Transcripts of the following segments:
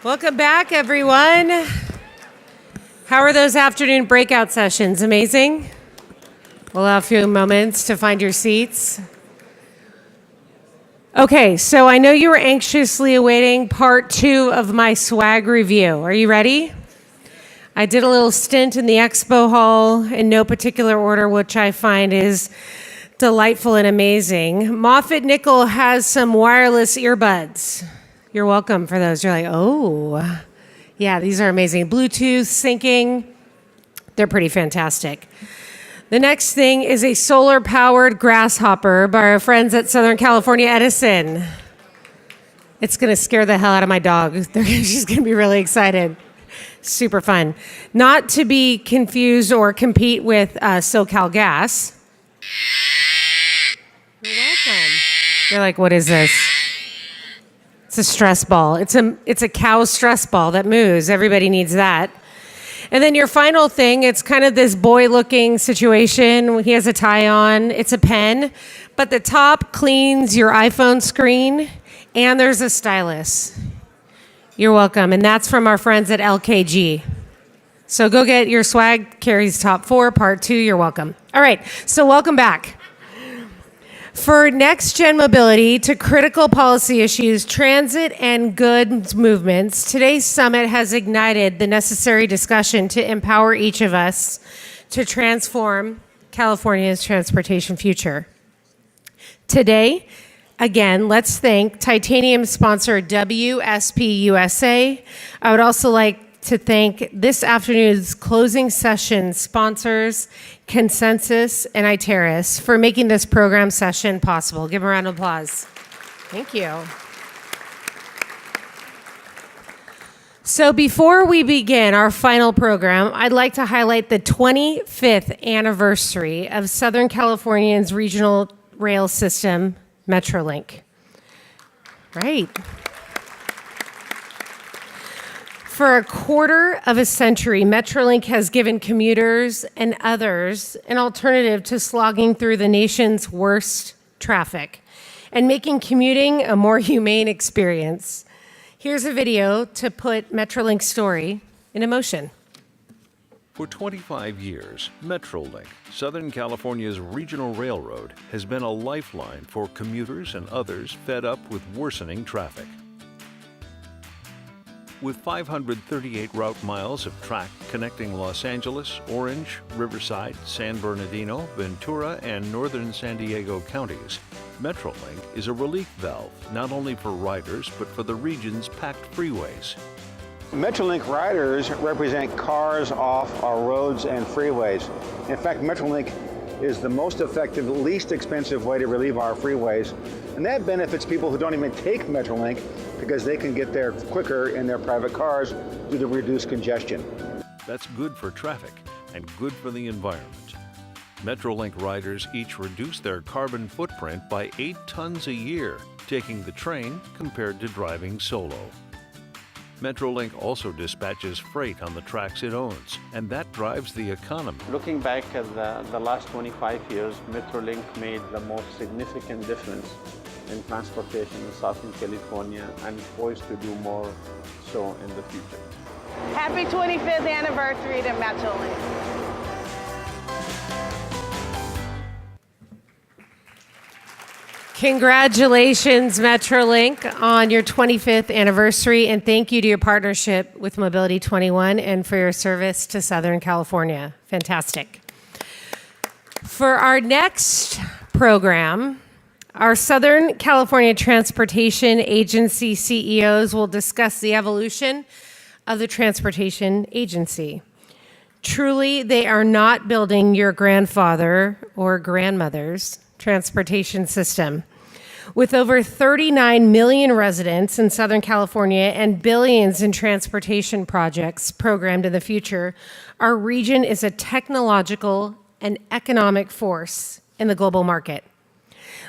Welcome back, everyone. How are those afternoon breakout sessions? Amazing? We'll allow a few moments to find your seats. Okay, so I know you were anxiously awaiting part 2 of my swag review. Are you ready? I did a little stint in the expo hall in no particular order, which I find is delightful and amazing. Moffett Nickel has some wireless earbuds. You're welcome for those. You're like, oh, yeah, these are amazing. Bluetooth, syncing, they're pretty fantastic. The next thing is a solar-powered grasshopper by our friends at Southern California Edison. It's going to scare the hell out of my dog. She's going to be really excited. Super fun. Not to be confused or compete with SoCal Gas. You're welcome. You're like, what is this? It's a stress ball. It's a cow stress ball that moves. Everybody needs that. And then your final thing, it's kind of this boy-looking situation. He has a tie on. It's a pen. But the top cleans your iPhone screen, and there's a stylus. You're welcome. And that's from our friends at LKG. So go get your swag. Carrie's Top 4, Part 2. You're welcome. All right. So welcome back. For next-gen mobility to critical policy issues, transit and goods movements, today's summit has ignited the necessary discussion to empower each of us to transform California's transportation future. Today, again, let's thank Titanium sponsor WSP USA. I would also like to thank this afternoon's closing session sponsors, Consensus and Iteris, for making this program session possible. Give them a round of applause. Thank you. So before we begin our final program, I'd like to highlight the 25th anniversary of Southern California's regional rail system, Metrolink. Right. For a quarter of a century, Metrolink has given commuters and others an alternative to slogging through the nation's worst traffic and making commuting a more humane experience. Here's a video to put Metrolink's story into motion. For 25 years, Metrolink, Southern California's regional railroad, has been a lifeline for commuters and others fed up with worsening traffic. With 538 route miles of track connecting Los Angeles, Orange, Riverside, San Bernardino, Ventura, and northern San Diego counties, Metrolink is a relief valve not only for riders but for the region's packed freeways. Metrolink riders represent cars off our roads and freeways. In fact, Metrolink is the most effective, least expensive way to relieve our freeways. And that benefits people who don't even take Metrolink because they can get there quicker in their private cars due to reduced congestion. That's good for traffic and good for the environment. Metrolink riders each reduce their carbon footprint by 8 tons a year, taking the train compared to driving solo. Metrolink also dispatches freight on the tracks it owns, and that drives the economy. Looking back at the last 25 years, Metrolink made the most significant difference in transportation in Southern California and poised to do more so in the future. Happy 25th anniversary to Metrolink. Congratulations, Metrolink, on your 25th anniversary, and thank you to your partnership with Mobility 21 and for your service to Southern California. Fantastic. For our next program, our Southern California Transportation Agency CEOs will discuss the evolution of the transportation agency. Truly, they are not building your grandfather or grandmother's transportation system. With over 39 million residents in Southern California and billions in transportation projects programmed in the future, our region is a technological and economic force in the global market.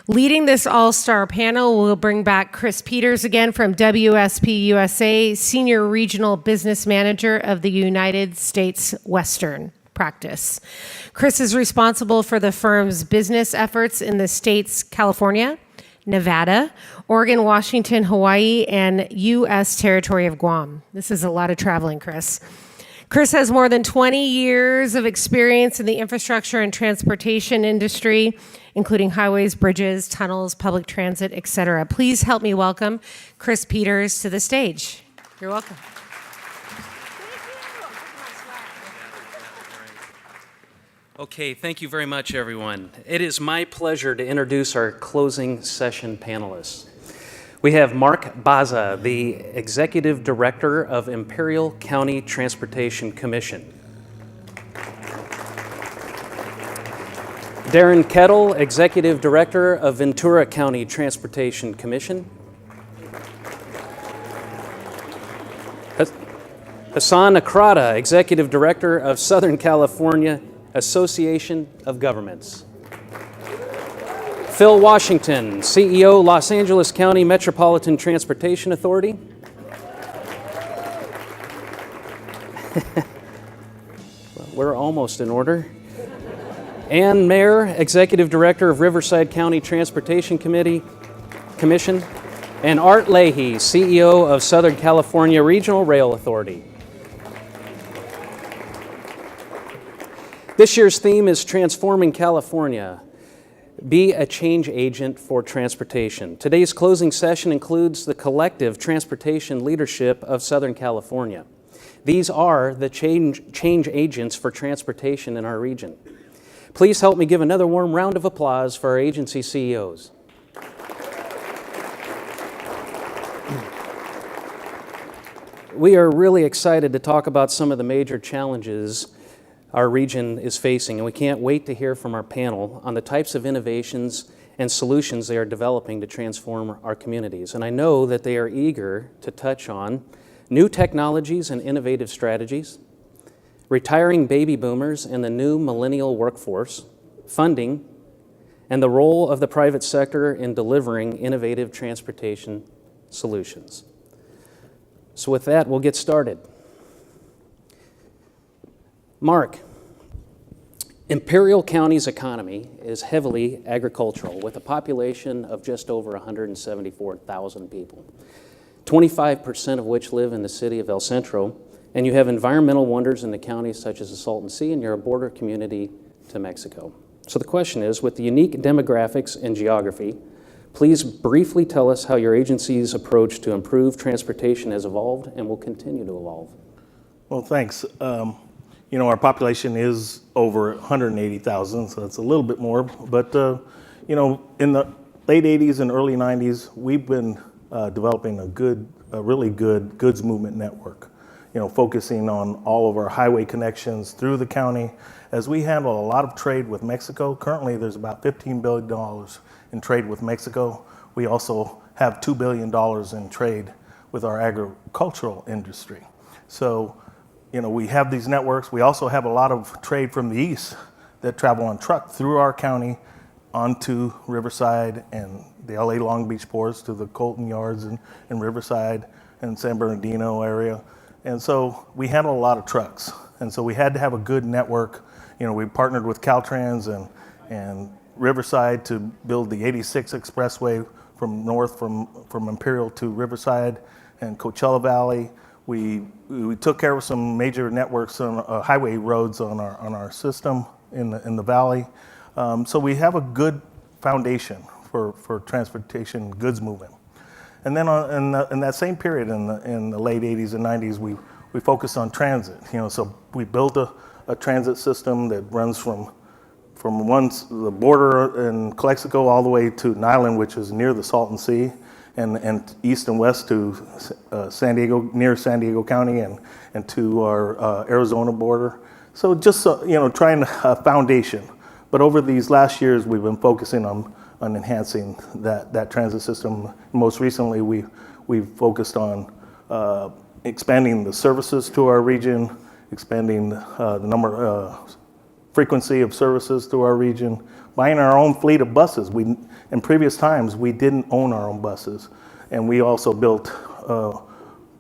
Leading this all-star panel, we'll bring back Chris Peters again from WSP USA, Senior Regional Business Manager of the United States Western practice. Chris is responsible for the firm's business efforts in the states California, Nevada, Oregon, Washington, Hawaii, and U.S. territory of Guam. This is a lot of traveling, Chris. Chris has more than 20 years of experience in the infrastructure and transportation industry, including highways, bridges, tunnels, public transit, etc. Please help me welcome Chris Peters to the stage. You're welcome. Okay, thank you very much, everyone. It is my pleasure to introduce our closing session panelists. We have Mark Baza, the Executive Director of Imperial County Transportation Commission. Darren Kettle, Executive Director of Ventura County Transportation Commission. Hassan Akrada, Executive Director of Southern California Association of Governments. Phil Washington, CEO, Los Angeles County Metropolitan Transportation Authority. Well, we're almost in order. Ann Mayer, Executive Director of Riverside County Transportation Commission. And Art Leahy, CEO of Southern California Regional Rail Authority. This year's theme is Transforming California. Be a change agent for transportation. Today's closing session includes the collective transportation leadership of Southern California. These are the change agents for transportation in our region. Please help me give another warm round of applause for our agency CEOs. We are really excited to talk about some of the major challenges our region is facing, and we can't wait to hear from our panel on the types of innovations and solutions they are developing to transform our communities. And I know that they are eager to touch on new technologies and innovative strategies, retiring baby boomers and the new millennial workforce, funding, and the role of the private sector in delivering innovative transportation solutions. So with that, we'll get started. Mark, Imperial County's economy is heavily agricultural with a population of just over 174,000 people, 25% of which live in the city of El Centro, and you have environmental wonders in the county such as the Salton Sea, and you're a border community to Mexico. So the question is, with the unique demographics and geography, please briefly tell us how your agency's approach to improve transportation has evolved and will continue to evolve. Well, thanks. You know, our population is over 180,000, so that's a little bit more. But, you know, in the late 80s and early 90s, we've been developing a really good goods movement network, you know, focusing on all of our highway connections through the county. As we handle a lot of trade with Mexico, currently there's about $15 billion in trade with Mexico. We also have $2 billion in trade with our agricultural industry. So, you know, we have these networks. We also have a lot of trade from the east that travel on truck through our county onto Riverside and the LA Long Beach ports to the Colton yards in Riverside and San Bernardino area. And so we handle a lot of trucks. And so we had to have a good network. You know, we partnered with Caltrans and Riverside to build the 86 expressway from north from Imperial to Riverside and Coachella Valley. We took care of some major networks on highway roads on our system in the valley. So we have a good foundation for transportation goods movement. And then in that same period in the late 80s and 90s, we focused on transit. You know, so we built a transit system that runs from the border in Calexico all the way to Nyland, which is near the Salton Sea, and east and west to San Diego, near San Diego County, and to our Arizona border. So just you know, trying a foundation. But over these last years, we've been focusing on enhancing that transit system. Most recently, we've focused on expanding the services to our region, expanding the frequency of services to our region, buying our own fleet of buses. In previous times, we didn't own our own buses, and we also built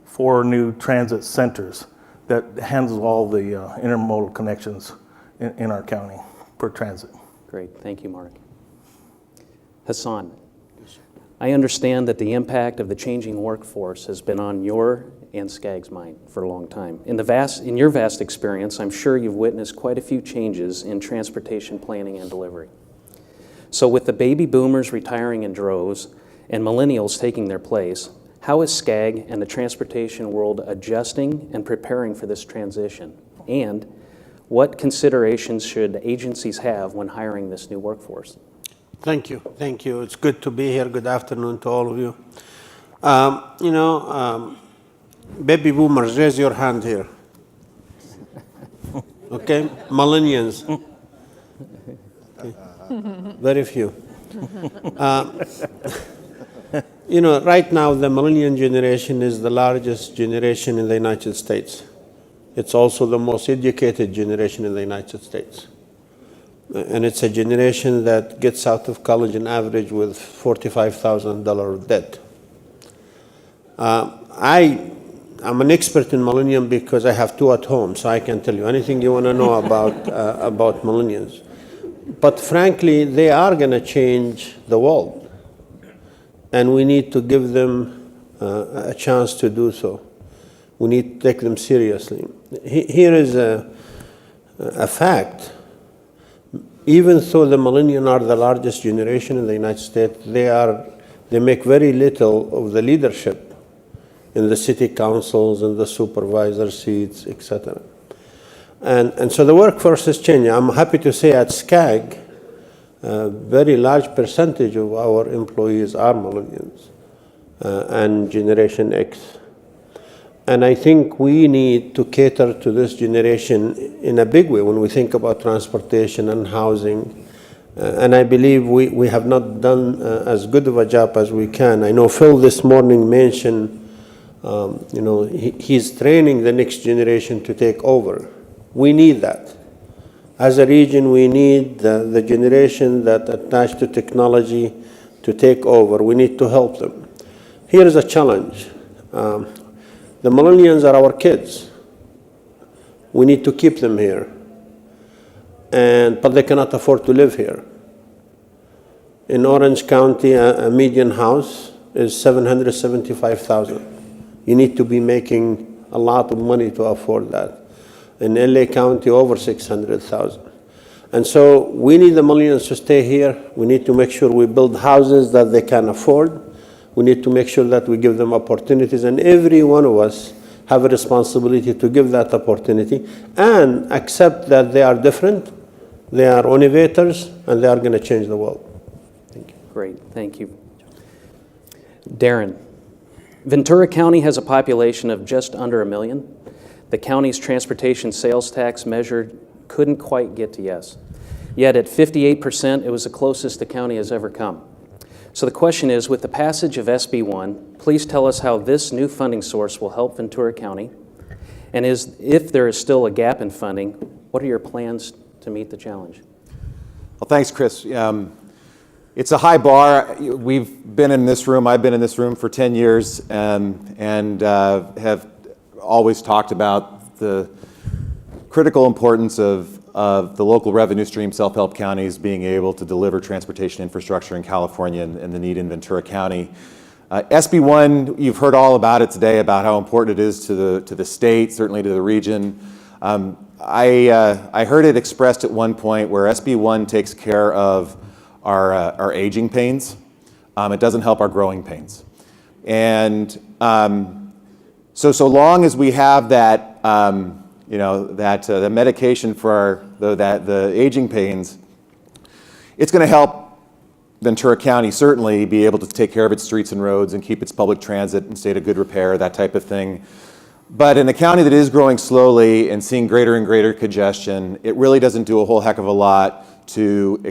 4 new transit centers that handles all the intermodal connections in our county for transit. Great, thank you, Mark. Hassan, I understand that the impact of the changing workforce has been on your and SCAG's mind for a long time. In your vast experience, I'm sure you've witnessed quite a few changes in transportation planning and delivery. So with the baby boomers retiring in droves and millennials taking their place, how is SCAG and the transportation world adjusting and preparing for this transition? And what considerations should agencies have when hiring this new workforce? Thank you. Thank you. It's good to be here. Good afternoon to all of you. Baby boomers, raise your hand here. Okay? Millennials. Okay. Very few. Right now the millennial generation is the largest generation in the United States. It's also the most educated generation in the United States. And it's a generation that gets out of college on average with $45,000 of debt. I'm an expert in millennium because I have two at home, so I can tell you anything you want to know about millennials. But frankly, they are going to change the world, and we need to give them a chance to do so. We need to take them seriously. Here is a fact. Even though the millennials are the largest generation in the United States, they make very little of the leadership in the city councils and the supervisor seats, etc. And so the workforce is changing. I'm happy to say at SCAG, a very large percentage of our employees are millennials and Generation X. And I think we need to cater to this generation in a big way when we think about transportation and housing. And I believe we have not done as good of a job as we can. I know Phil this morning mentioned, he's training the next generation to take over. We need that. As a region, we need the generation that attached to technology to take over. We need to help them. Here is a challenge. The millennials are our kids. We need to keep them here, but they cannot afford to live here. In Orange County, a median house is $775,000. You need to be making a lot of money to afford that. In LA County, over $600,000. And so we need the millennials to stay here. We need to make sure we build houses that they can afford. We need to make sure that we give them opportunities, and every one of us have a responsibility to give that opportunity and accept that they are different, they are innovators, and they are going to change the world. Thank you. Great, thank you. Darren, Ventura County has a population of just under 1 million. The county's transportation sales tax measure couldn't quite get to yes. Yet at 58%, it was the closest the county has ever come. So the question is, with the passage of SB 1, please tell us how this new funding source will help Ventura County, and if there is still a gap in funding, what are your plans to meet the challenge? Well, thanks, Chris. It's a high bar. We've been in this room, I've been in this room for 10 years and have always talked about the critical importance of the local revenue stream, self-help counties being able to deliver transportation infrastructure in California and the need in Ventura County. SB 1, you've heard all about it today, about how important it is to the state, certainly to the region. I heard it expressed at one point where SB 1 takes care of our aging pains. It doesn't help our growing pains. And so long as we have that, the medication for the aging pains, it's going to help Ventura County certainly be able to take care of its streets and roads and keep its public transit in state of good repair, that type of thing. But in a county that is growing slowly and seeing greater and greater congestion, it really doesn't do a whole heck of a lot to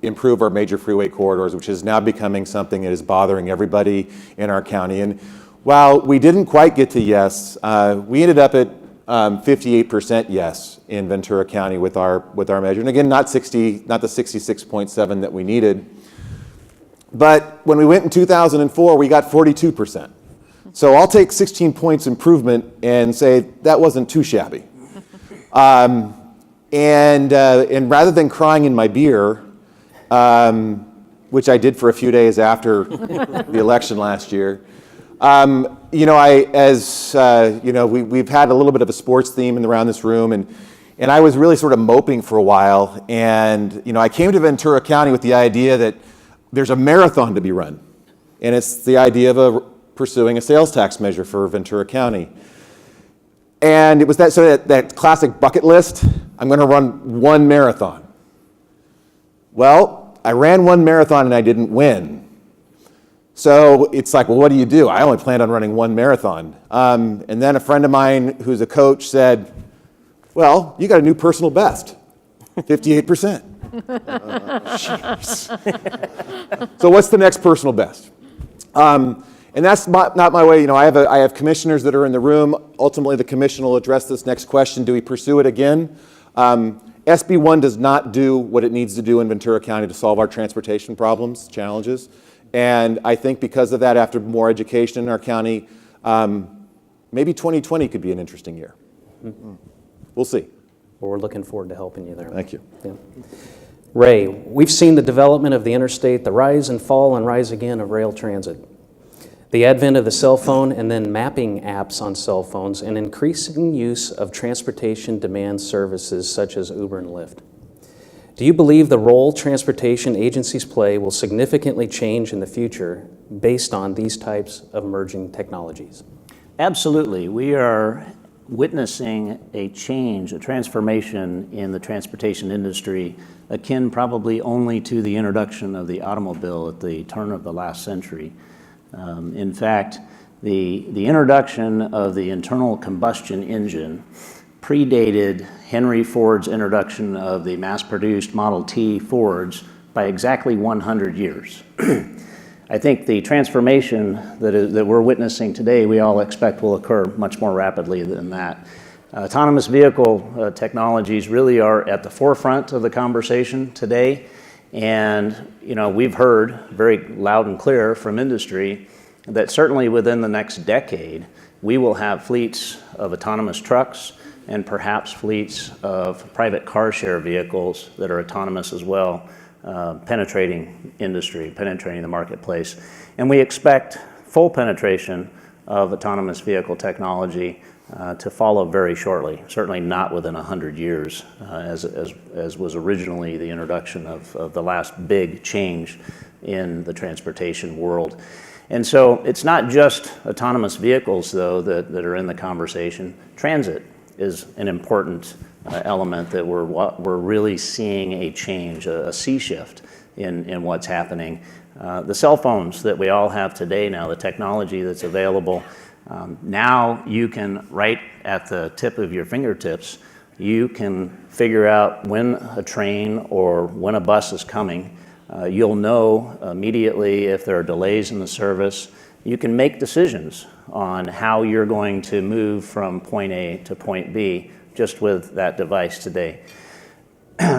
improve our major freeway corridors, which is now becoming something that is bothering everybody in our county. And while we didn't quite get to yes, we ended up at 58% yes in Ventura County with our measure. And again, not the 66.7 that we needed. But when we went in 2004, we got 42%. So I'll take 16 points improvement and say that wasn't too shabby. And rather than crying in my beer, which I did for a few days after the election last year. We've had a little bit of a sports theme around this room, and I was really sort of moping for a while. And, I came to Ventura County with the idea that there's a marathon to be run. And it's the idea of pursuing a sales tax measure for Ventura County. And it was that classic bucket list. I'm going to run one marathon. Well, I ran one marathon and I didn't win. So it's like, well, what do? I only planned on running one marathon. And then a friend of mine who's a coach said, well, you got a new personal best, 58%. Jeez. So what's the next personal best? And that's not my way. I have commissioners that are in the room. Ultimately, the commission will address this next question. Do we pursue it again? SB 1 does not do what it needs to do in Ventura County to solve our transportation problems, challenges. And I think because of that, after more education in our county, maybe 2020 could be an interesting year. We'll see. Well, we're looking forward to helping you there. Thank you. Yeah. Ray, we've seen the development of the interstate, the rise and fall and rise again of rail transit, the advent of the cell phone and then mapping apps on cell phones, and increasing use of transportation demand services such as Uber and Lyft. Do you believe the role transportation agencies play will significantly change in the future based on these types of emerging technologies? Absolutely. We are witnessing a change, a transformation in the transportation industry akin probably only to the introduction of the automobile at the turn of the last century. In fact, the introduction of the internal combustion engine predated Henry Ford's introduction of the mass-produced Model T Fords by exactly 100 years. I think the transformation that we're witnessing today, we all expect will occur much more rapidly than that. Autonomous vehicle technologies really are at the forefront of the conversation today. And we've heard very loud and clear from industry that certainly within the next decade, we will have fleets of autonomous trucks and perhaps fleets of private car share vehicles that are autonomous as well, penetrating industry, penetrating the marketplace. And we expect full penetration of autonomous vehicle technology to follow very shortly, certainly not within 100 years, as was originally the introduction of the last big change in the transportation world. And so it's not just autonomous vehicles, though, that are in the conversation. Transit is an important element that we're really seeing a change, a sea shift in what's happening. The cell phones that we all have today now, the technology that's available, now you can, right at the tip of your fingertips, you can figure out when a train or when a bus is coming. You'll know immediately if there are delays in the service. You can make decisions on how you're going to move from point A to point B just with that device today.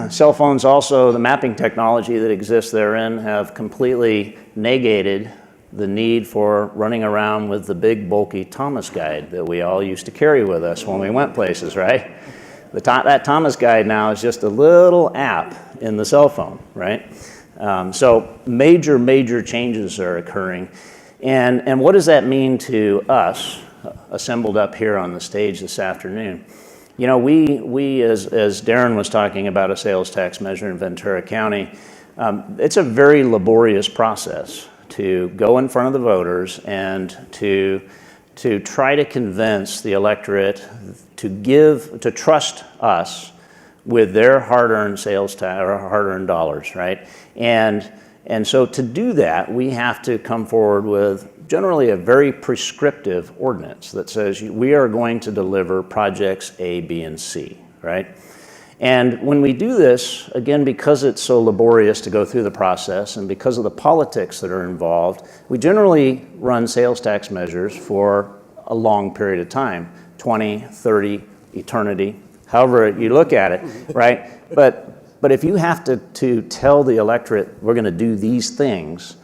Cell phones also, the mapping technology that exists therein, have completely negated the need for running around with the big bulky Thomas guide that we all used to carry with us when we went places, right? That Thomas guide now is just a little app in the cell phone, right? So major changes are occurring. And what does that mean to us assembled up here on the stage this afternoon? We as Darren was talking about a sales tax measure in Ventura County, it's a very laborious process to go in front of the voters and to try to convince the electorate to trust us with their hard-earned sales tax or hard-earned dollars, right? And so to do that, we have to come forward with generally a very prescriptive ordinance that says we are going to deliver projects A, B, and C, right? And when we do this, again, because it's so laborious to go through the process and because of the politics that are involved, we generally run sales tax measures for a long period of time, 20, 30, eternity, however you look at it, right? But if you have to tell the electorate we're going to do these things,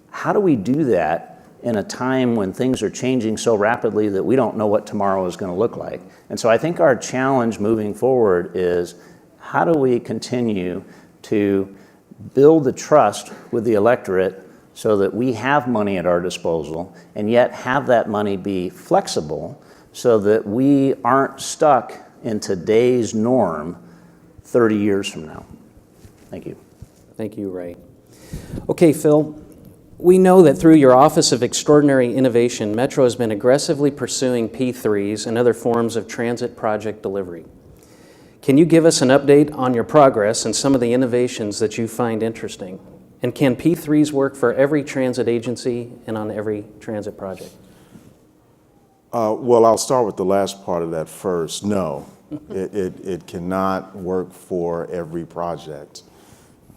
how do we do that in a time when things are changing so rapidly that we don't know what tomorrow is going to look like? And so I think our challenge moving forward is how do we continue to build the trust with the electorate so that we have money at our disposal, and yet have that money be flexible so that we aren't stuck in today's norm 30 years from now. Thank you. Thank you, Ray. Okay, Phil, we know that through your Office of Extraordinary Innovation, Metro has been aggressively pursuing P3s and other forms of transit project delivery. Can you give us an update on your progress and some of the innovations that you find interesting? And can P3s work for every transit agency and on every transit project? Well, I'll start with the last part of that first. No, it cannot work for every project.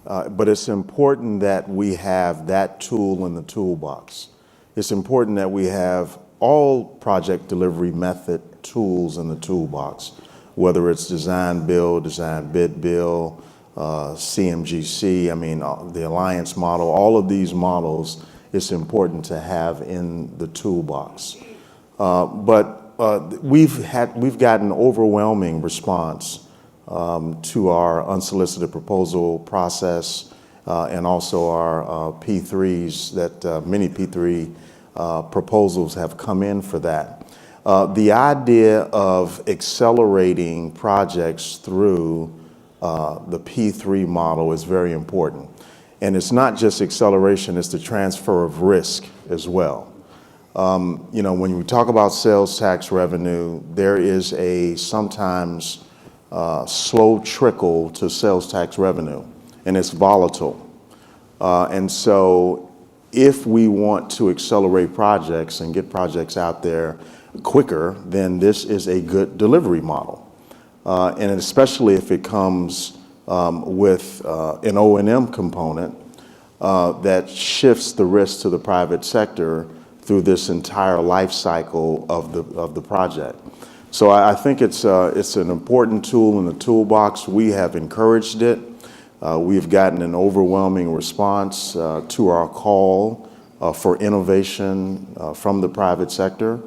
But it's important that we have that tool in the toolbox. It's important that we have all project delivery method tools in the toolbox, whether it's design build, design bid build, CMGC, I mean, the alliance model, all of these models, it's important to have in the toolbox. But we've gotten overwhelming response to our unsolicited proposal process and also our P3s that many P3 proposals have come in for that. The idea of accelerating projects through the P3 model is very important. And it's not just acceleration, it's the transfer of risk as well. You know, when we talk about sales tax revenue, there is a sometimes slow trickle to sales tax revenue, and it's volatile. And so if we want to accelerate projects and get projects out there quicker, then this is a good delivery model. And especially if it comes with an O&M component that shifts the risk to the private sector through this entire life cycle of the project. So I think it's an important tool in the toolbox. We have encouraged it. We've gotten an overwhelming response to our call for innovation from the private sector.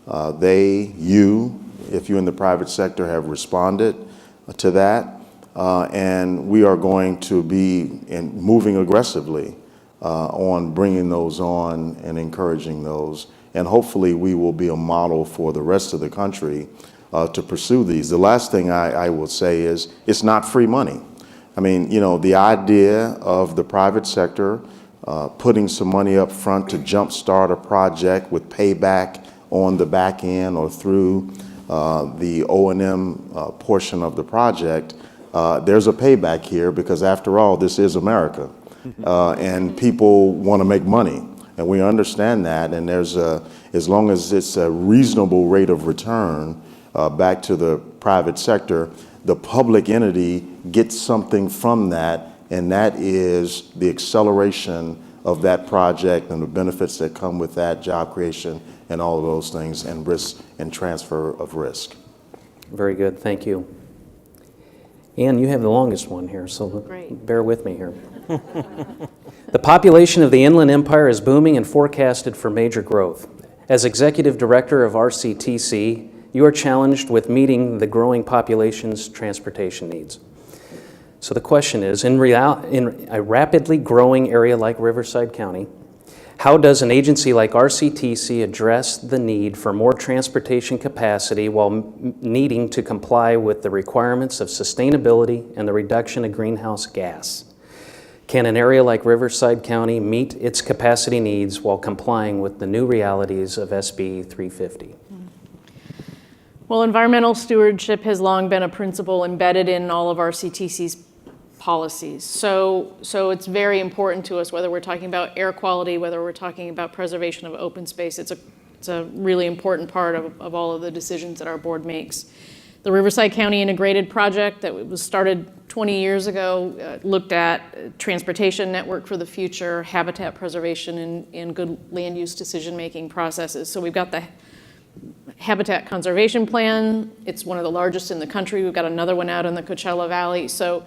If you're in the private sector, have responded to that. And we are going to be moving aggressively on bringing those on and encouraging those. And hopefully we will be a model for the rest of the country to pursue these. The last thing I will say is it's not free money. I mean, you know, the idea of the private sector putting some money up front to jumpstart a project with payback on the back end or through the O&M portion of the project, there's a payback here because after all, this is America. And people want to make money. And we understand that, and there's as long as it's a reasonable rate of return back to the private sector, the public entity gets something from that, and that is the acceleration of that project and the benefits that come with that, job creation and all of those things, and risk and transfer of risk. Very good, thank you. Ann, you have the longest one here, so Great. Bear with me here. The population of the Inland Empire is booming and forecasted for major growth. As Executive Director of RCTC, you are challenged with meeting the growing population's transportation needs. So the question is, in a rapidly growing area like Riverside County, how does an agency like RCTC address the need for more transportation capacity while needing to comply with the requirements of sustainability and the reduction of greenhouse gas? Can an area like Riverside County meet its capacity needs while complying with the new realities of SB 350? Well, environmental stewardship has long been a principle embedded in all of RCTC's policies. So it's very important to us, whether we're talking about air quality, whether we're talking about preservation of open space. It's a really important part of all of the decisions that our board makes. The Riverside County Integrated Project that was started 20 years ago looked at transportation network for the future, habitat preservation, and good land use decision-making processes. So we've got the Habitat Conservation Plan. It's one of the largest in the country. We've got another one out in the Coachella Valley. So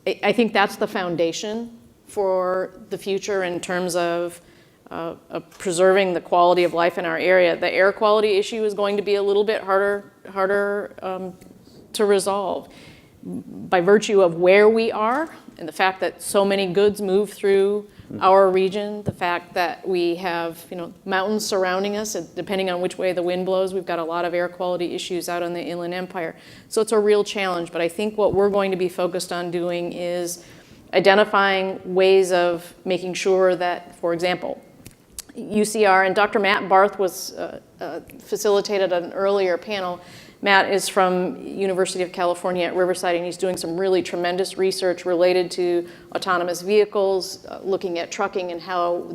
I think that's the foundation for the future in terms of preserving the quality of life in our area. The air quality issue is going to be a little bit harder to resolve. by virtue of where we are and the fact that so many goods move through our region, the fact that we have, mountains surrounding us, and depending on which way the wind blows, we've got a lot of air quality issues out on the Inland Empire. So it's a real challenge, but I think what we're going to be focused on doing is identifying ways of making sure that, for example, UCR, and Dr. Matt Barth was facilitated an earlier panel. Matt is from University of California at Riverside, and he's doing some really tremendous research related to autonomous vehicles, looking at trucking and how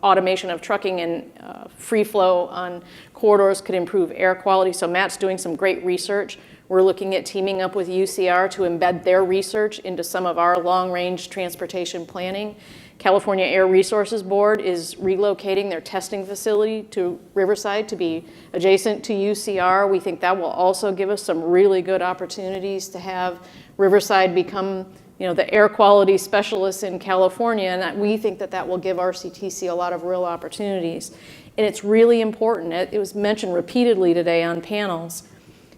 automation of trucking and free flow on corridors could improve air quality. So Matt's doing some great research. We're looking at teaming up with UCR to embed their research into some of our long-range transportation planning. California Air Resources Board is relocating their testing facility to Riverside to be adjacent to UCR. We think that will also give us some really good opportunities to have Riverside become, the air quality specialists in California, and we think that will give RCTC a lot of real opportunities. And it's really important. It was mentioned repeatedly today on panels.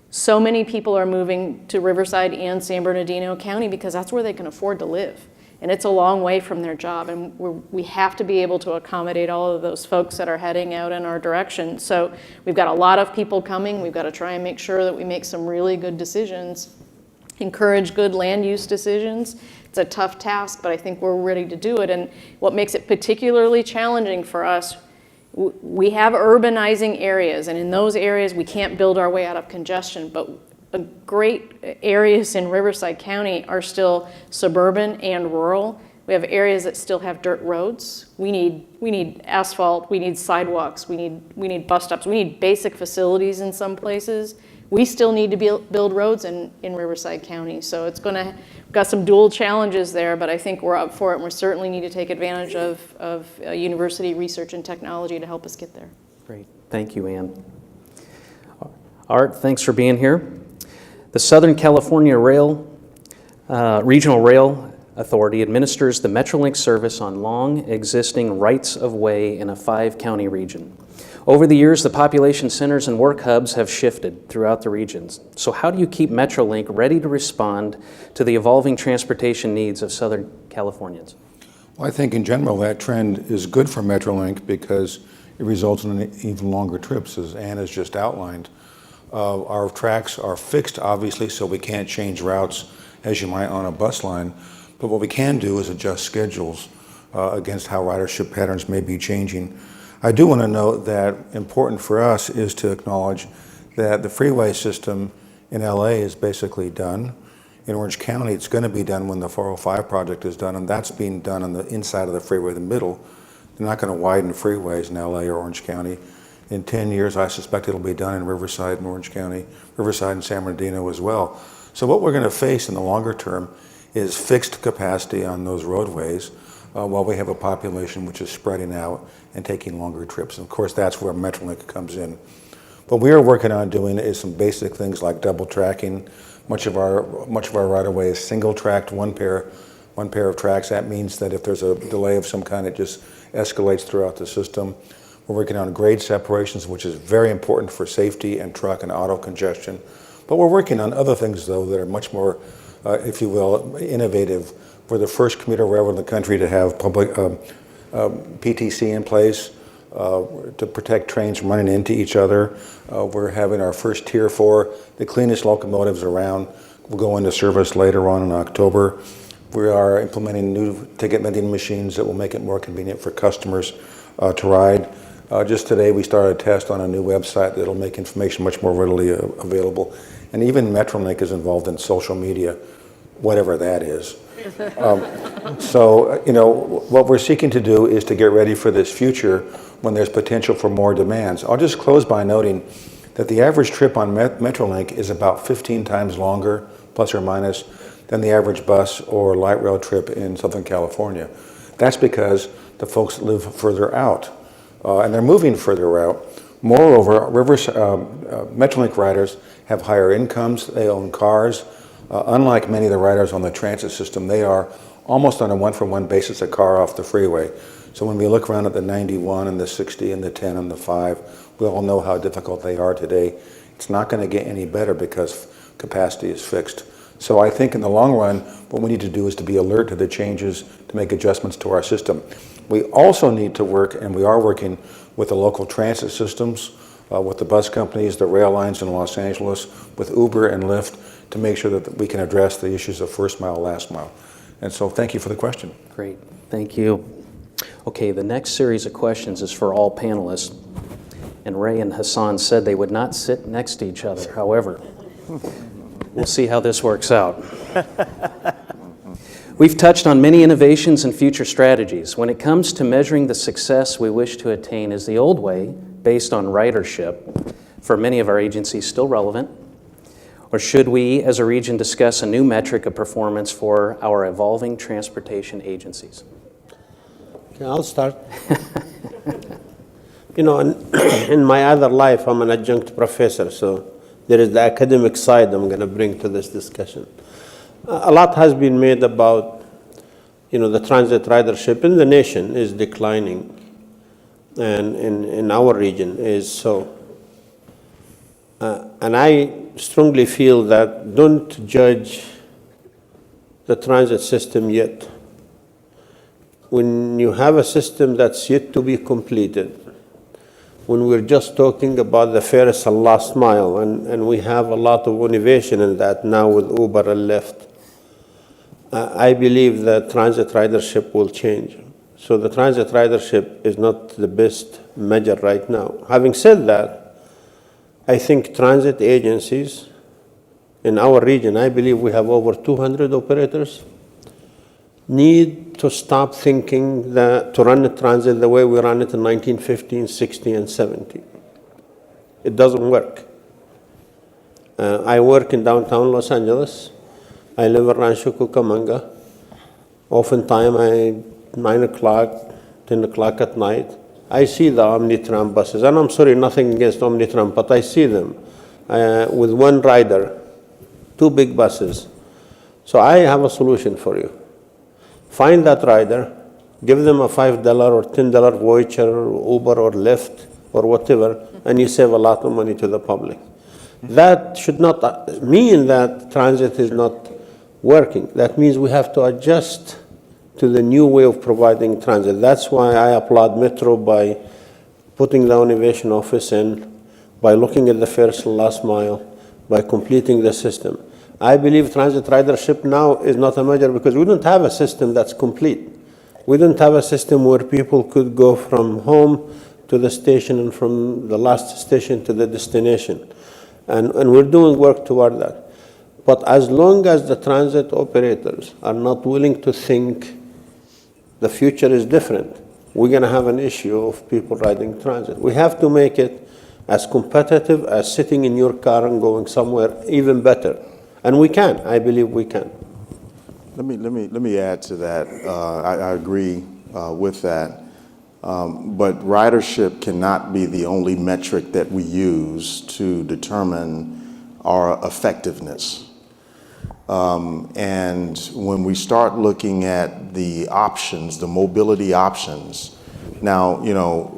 So many people are moving to Riverside and San Bernardino County because that's where they can afford to live. And it's a long way from their job, and we have to be able to accommodate all of those folks that are heading out in our direction. So we've got a lot of people coming. We've got to try and make sure that we make some really good decisions, encourage good land use decisions. It's a tough task, but I think we're ready to do it. And what makes it particularly challenging for us, we have urbanizing areas, and in those areas we can't build our way out of congestion, but great areas in Riverside County are still suburban and rural. We have areas that still have dirt roads. We need asphalt, we need sidewalks, we need bus stops, we need basic facilities in some places. We still need to build roads in Riverside County. So we've got some dual challenges there, but I think we're up for it, and we certainly need to take advantage of university research and technology to help us get there. Great, thank you, Ann. Art, thanks for being here. The Southern California Regional Rail Authority administers the Metrolink service on long existing rights-of-way in a 5-county region. Over the years, the population centers and work hubs have shifted throughout the regions. So how do you keep Metrolink ready to respond to the evolving transportation needs of Southern Californians? Well, I think in general that trend is good for Metrolink because it results in even longer trips, as Ann has just outlined. Our tracks are fixed, obviously, so we can't change routes as you might on a bus line. But what we can do is adjust schedules against how ridership patterns may be changing. I do want to note that important for us is to acknowledge that the freeway system in LA is basically done. In Orange County, it's going to be done when the 405 project is done, and that's being done on the inside of the freeway, the middle. They're not going to widen freeways in LA or Orange County. In 10 years, I suspect it'll be done in Riverside and Orange County, Riverside and San Bernardino as well. So what we're going to face in the longer term is fixed capacity on those roadways while we have a population which is spreading out and taking longer trips. And of course, that's where Metrolink comes in. What we are working on doing is some basic things like double tracking. Much of our right-of-way is single-tracked, one pair of tracks. That means that if there's a delay of some kind, it just escalates throughout the system. We're working on grade separations, which is very important for safety and truck and auto congestion. But we're working on other things, though, that are much more, if you will, innovative. We're the first commuter railroad in the country to have public PTC in place to protect trains from running into each other. We're having our first Tier 4, the cleanest locomotives around. Will go into service later on in October. We are implementing new ticket vending machines that will make it more convenient for customers to ride. Just today, we started a test on a new website that'll make information much more readily available. And even Metrolink is involved in social media, whatever that is. So, what we're seeking to do is to get ready for this future when there's potential for more demands. I'll just close by noting that the average trip on Metrolink is about 15 times longer, plus or minus, than the average bus or light rail trip in Southern California. That's because the folks live further out. And they're moving further out. Moreover, Metrolink riders have higher incomes, they own cars. Unlike many of the riders on the transit system, they are almost on a one-for-one basis a car off the freeway. So when we look around at the 91 and the 60 and the 10 and the 5, we all know how difficult they are today. It's not going to get any better because capacity is fixed. So I think in the long run, what we need to do is to be alert to the changes, to make adjustments to our system. We also need to work, and we are working with the local transit systems, with the bus companies, the rail lines in Los Angeles, with Uber and Lyft, to make sure that we can address the issues of first mile, last mile. And so thank you for the question. Great, thank you. Okay, the next series of questions is for all panelists. And Ray and Hassan said they would not sit next to each other. However, we'll see how this works out. We've touched on many innovations and future strategies. When it comes to measuring the success we wish to attain, is the old way, based on ridership, for many of our agencies still relevant? Or should we, as a region, discuss a new metric of performance for our evolving transportation agencies? Okay, I'll start. You know, in my other life, I'm an adjunct professor, so there is the academic side I'm going to bring to this discussion. A lot has been made about, the transit ridership in the nation is declining, and in our region is so. And I strongly feel that don't judge the transit system yet. When you have a system that's yet to be completed, when we're just talking about the first and last mile, and we have a lot of innovation in that now with Uber and Lyft, I believe that transit ridership will change. So the transit ridership is not the best measure right now. Having said that, I think transit agencies in our region, I believe we have over 200 operators, need to stop thinking that to run the transit the way we ran it in 1950, 60, and 70. It doesn't work. I work in downtown Los Angeles. I live in Rancho Cucamonga. Oftentimes, 9 o'clock, 10 o'clock at night, I see the Omnitram buses. And I'm sorry, nothing against Omnitram, but I see them with one rider, 2 big buses. So I have a solution for you. Find that rider, give them a $5 or $10 voucher, or Uber or Lyft or whatever, and you save a lot of money to the public. That should not mean that transit is not working. That means we have to adjust to the new way of providing transit. That's why I applaud Metro by putting the innovation office in, by looking at the first and last mile, by completing the system. I believe transit ridership now is not a measure because we don't have a system that's complete. We don't have a system where people could go from home to the station and from the last station to the destination. And we're doing work toward that. But as long as the transit operators are not willing to think the future is different, we're going to have an issue of people riding transit. We have to make it as competitive as sitting in your car and going somewhere, even better. And we can. I believe we can. Let me add to that. I agree with that. But ridership cannot be the only metric that we use to determine our effectiveness. And when we start looking at the options, the mobility options, now,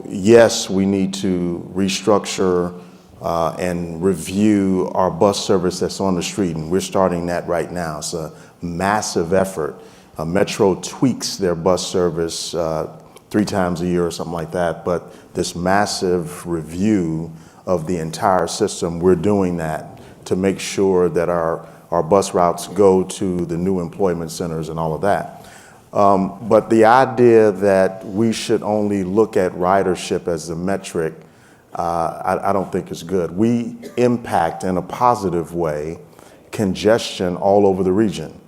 yes, we need to restructure and review our bus service that's on the street, and we're starting that right now. It's a massive effort. Metro tweaks their bus service 3 times a year or something like that, but this massive review of the entire system, we're doing that to make sure that our bus routes go to the new employment centers and all of that. But the idea that we should only look at ridership as a metric, I don't think is good. We impact in a positive way congestion all over the region.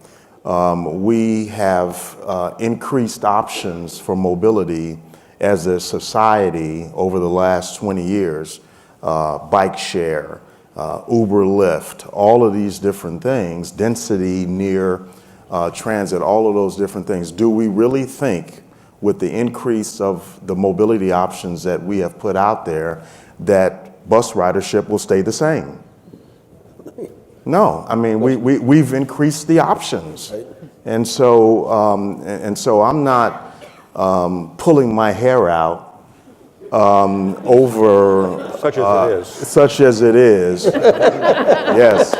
We have increased options for mobility as a society over the last 20 years, bike share, Uber, Lyft, all of these different things, density near transit, all of those different things. Do we really think with the increase of the mobility options that we have put out there that bus ridership will stay the same? No, I mean, we've increased the options. And so I'm not pulling my hair out over Such as it is. Such as it is. Yes.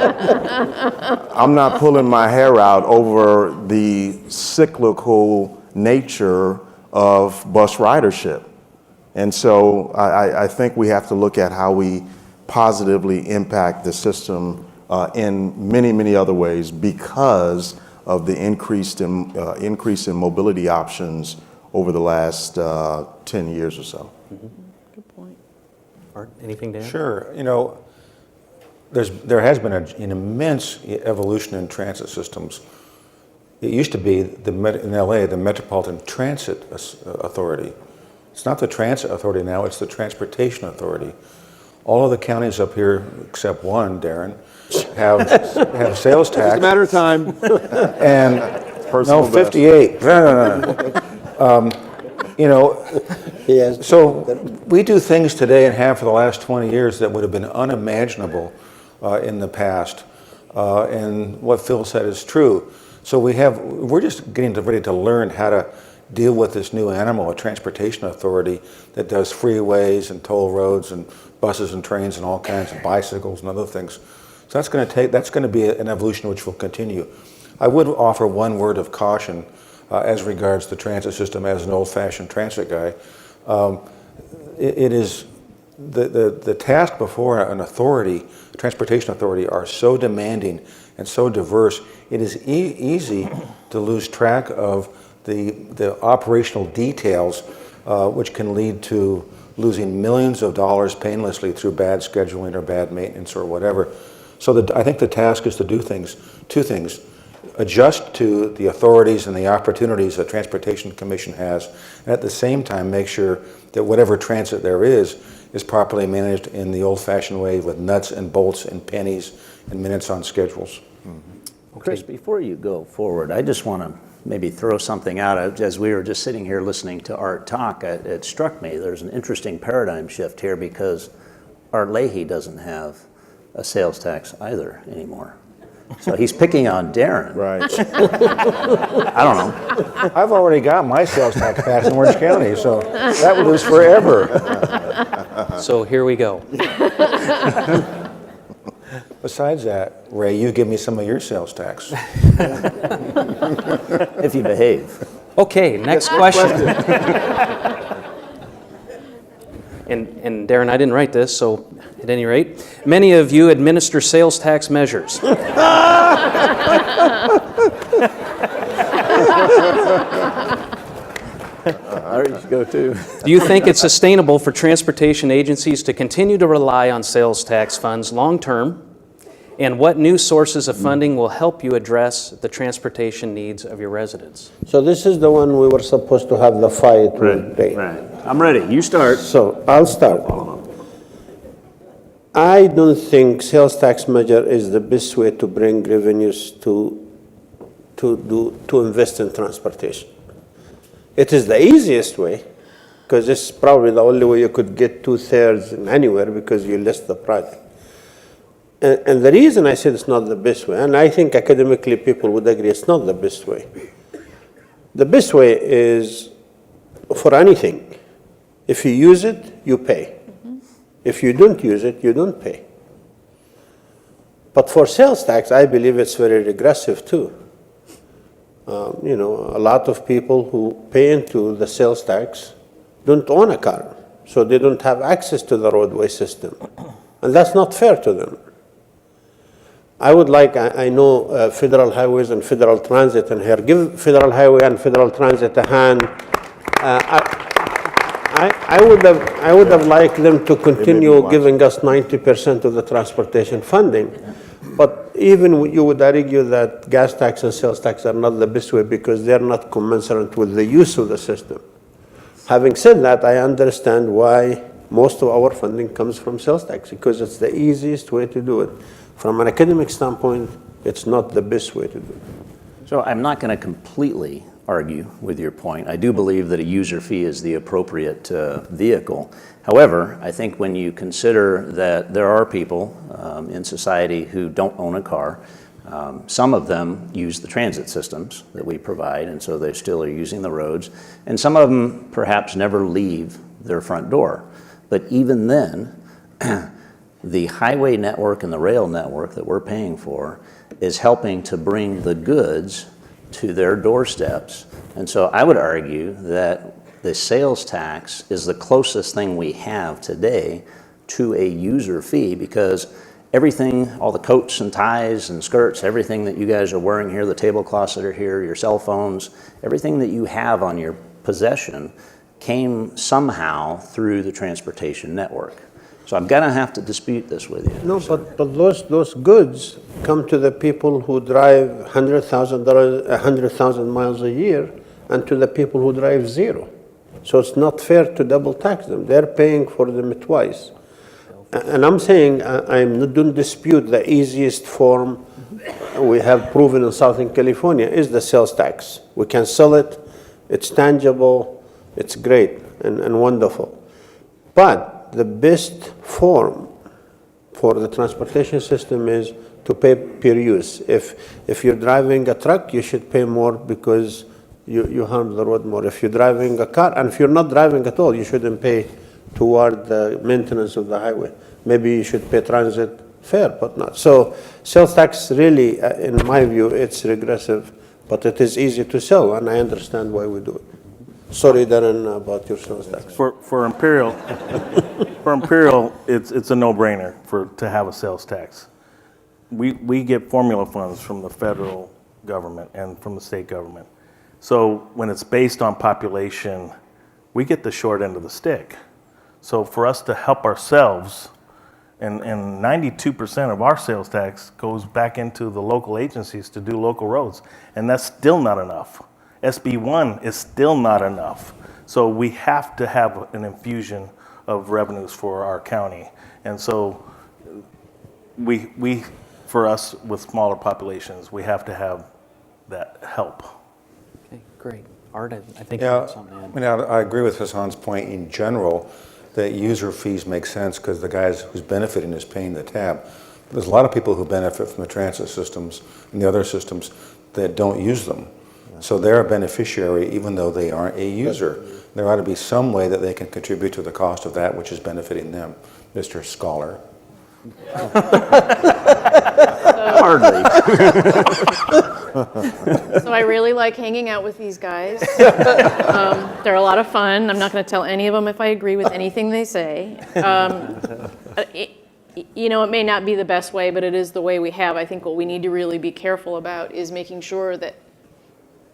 I'm not pulling my hair out over the cyclical nature of bus ridership. And so I think we have to look at how we positively impact the system in many, many other ways because of the increase in mobility options over the last 10 years or so. Mm-hmm. Good point. Art, anything to add? Sure. You know, there has been an immense evolution in transit systems. It used to be in LA, the Metropolitan Transit Authority. It's not the Transit Authority now, it's the Transportation Authority. All of the counties up here, except one, Darren, have sales tax. It's a matter of time. And Personal no, 58. No. You know, Yes. so we do things today and have for the last 20 years that would have been unimaginable in the past. And what Phil said is true. So we're just getting ready to learn how to deal with this new animal, a transportation authority that does freeways and toll roads and buses and trains and all kinds of bicycles and other things. So that's going to be an evolution which will continue. I would offer one word of caution as regards the transit system as an old-fashioned transit guy. It is the task before an authority, a transportation authority, are so demanding and so diverse. It is easy to lose track of the operational details, which can lead to losing millions of dollars painlessly through bad scheduling or bad maintenance or whatever. So I think the task is to do two things. Adjust to the authorities and the opportunities the Transportation Commission has, and at the same time make sure that whatever transit there is properly managed in the old-fashioned way with nuts and bolts and pennies and minutes on schedules. Mm-hmm. Chris, before you go forward, I just want to maybe throw something out. As we were just sitting here listening to Art talk, it struck me there's an interesting paradigm shift here because Art Leahy doesn't have a sales tax either anymore. So he's picking on Darren. Right. I don't know. I've already got my sales tax passed in Orange County, so that would lose forever. So here we go. Besides that, Ray, you give me some of your sales tax. If you behave. Okay, next question. And Darren, I didn't write this, so at any rate, many of you administer sales tax measures. Go to. Do you think it's sustainable for transportation agencies to continue to rely on sales tax funds long-term? And what new sources of funding will help you address the transportation needs of your residents? So this is the one we were supposed to have the fight with. Right. I'm ready. You start. So I'll start. I don't think sales tax measure is the best way to bring revenues to invest in transportation. It is the easiest way because it's probably the only way you could get 2/3 in anywhere because you list the project. And the reason I said it's not the best way, and I think academically people would agree it's not the best way. The best way is for anything. If you use it, you pay. If you don't use it, you don't pay. But for sales tax, I believe it's very regressive too. A lot of people who pay into the sales tax don't own a car, so they don't have access to the roadway system. And that's not fair to them. I would like, I know Federal Highways and Federal Transit in here. Give Federal Highway and Federal Transit a hand. I would have liked them to continue giving us 90% of the transportation funding. But even you would argue that gas tax and sales tax are not the best way because they're not commensurate with the use of the system. Having said that, I understand why most of our funding comes from sales tax because it's the easiest way to do it. From an academic standpoint, it's not the best way to do it. So I'm not going to completely argue with your point. I do believe that a user fee is the appropriate vehicle. However, I think when you consider that there are people in society who don't own a car, some of them use the transit systems that we provide, and so they still are using the roads, and some of them perhaps never leave their front door. But even then, the highway network and the rail network that we're paying for is helping to bring the goods to their doorsteps. And so I would argue that the sales tax is the closest thing we have today to a user fee, because everything, all the coats and ties and skirts, everything that you guys are wearing here, the tablecloths that are here, your cell phones, everything that you have on your possession came somehow through the transportation network. So I'm gonna have to dispute this with you. No, but those goods come to the people who drive $100,000 miles a year, and to the people who drive zero. So it's not fair to double tax them. They're paying for them twice. And I'm saying, I don't dispute the easiest form we have proven in Southern California is the sales tax. We can sell it, it's tangible, it's great and wonderful. But the best form for the transportation system is to pay per use. If you're driving a truck, you should pay more because you harm the road more. If you're driving a car, and if you're not driving at all, you shouldn't pay toward the maintenance of the highway. Maybe you should pay transit fare, but not. So sales tax really, in my view, it's regressive, but it is easy to sell, and I understand why we do it. Sorry, Darren, about your sales tax. For Imperial, for Imperial, it's a no-brainer to have a sales tax. We get formula funds from the federal government and from the state government. So when it's based on population, we get the short end of the stick. So for us to help ourselves, and 92% of our sales tax goes back into the local agencies to do local roads, and that's still not enough. SB1 is still not enough. So we have to have an infusion of revenues for our county. And so we for us with smaller populations, we have to have that help. Okay, great. Art, I think Yeah, you have something to add. I mean, I agree with Hassan's point in general that user fees make sense because the guys who's benefiting is paying the tab. But there's a lot of people who benefit from the transit systems and the other systems that don't use them. So they're a beneficiary even though they aren't a user. There ought to be some way that they can contribute to the cost of that which is benefiting them. Mr. Scholar. Hardly. So I really like hanging out with these guys. They're a lot of fun. I'm not going to tell any of them if I agree with anything they say. You know, it may not be the best way, but it is the way we have. I think what we need to really be careful about is making sure that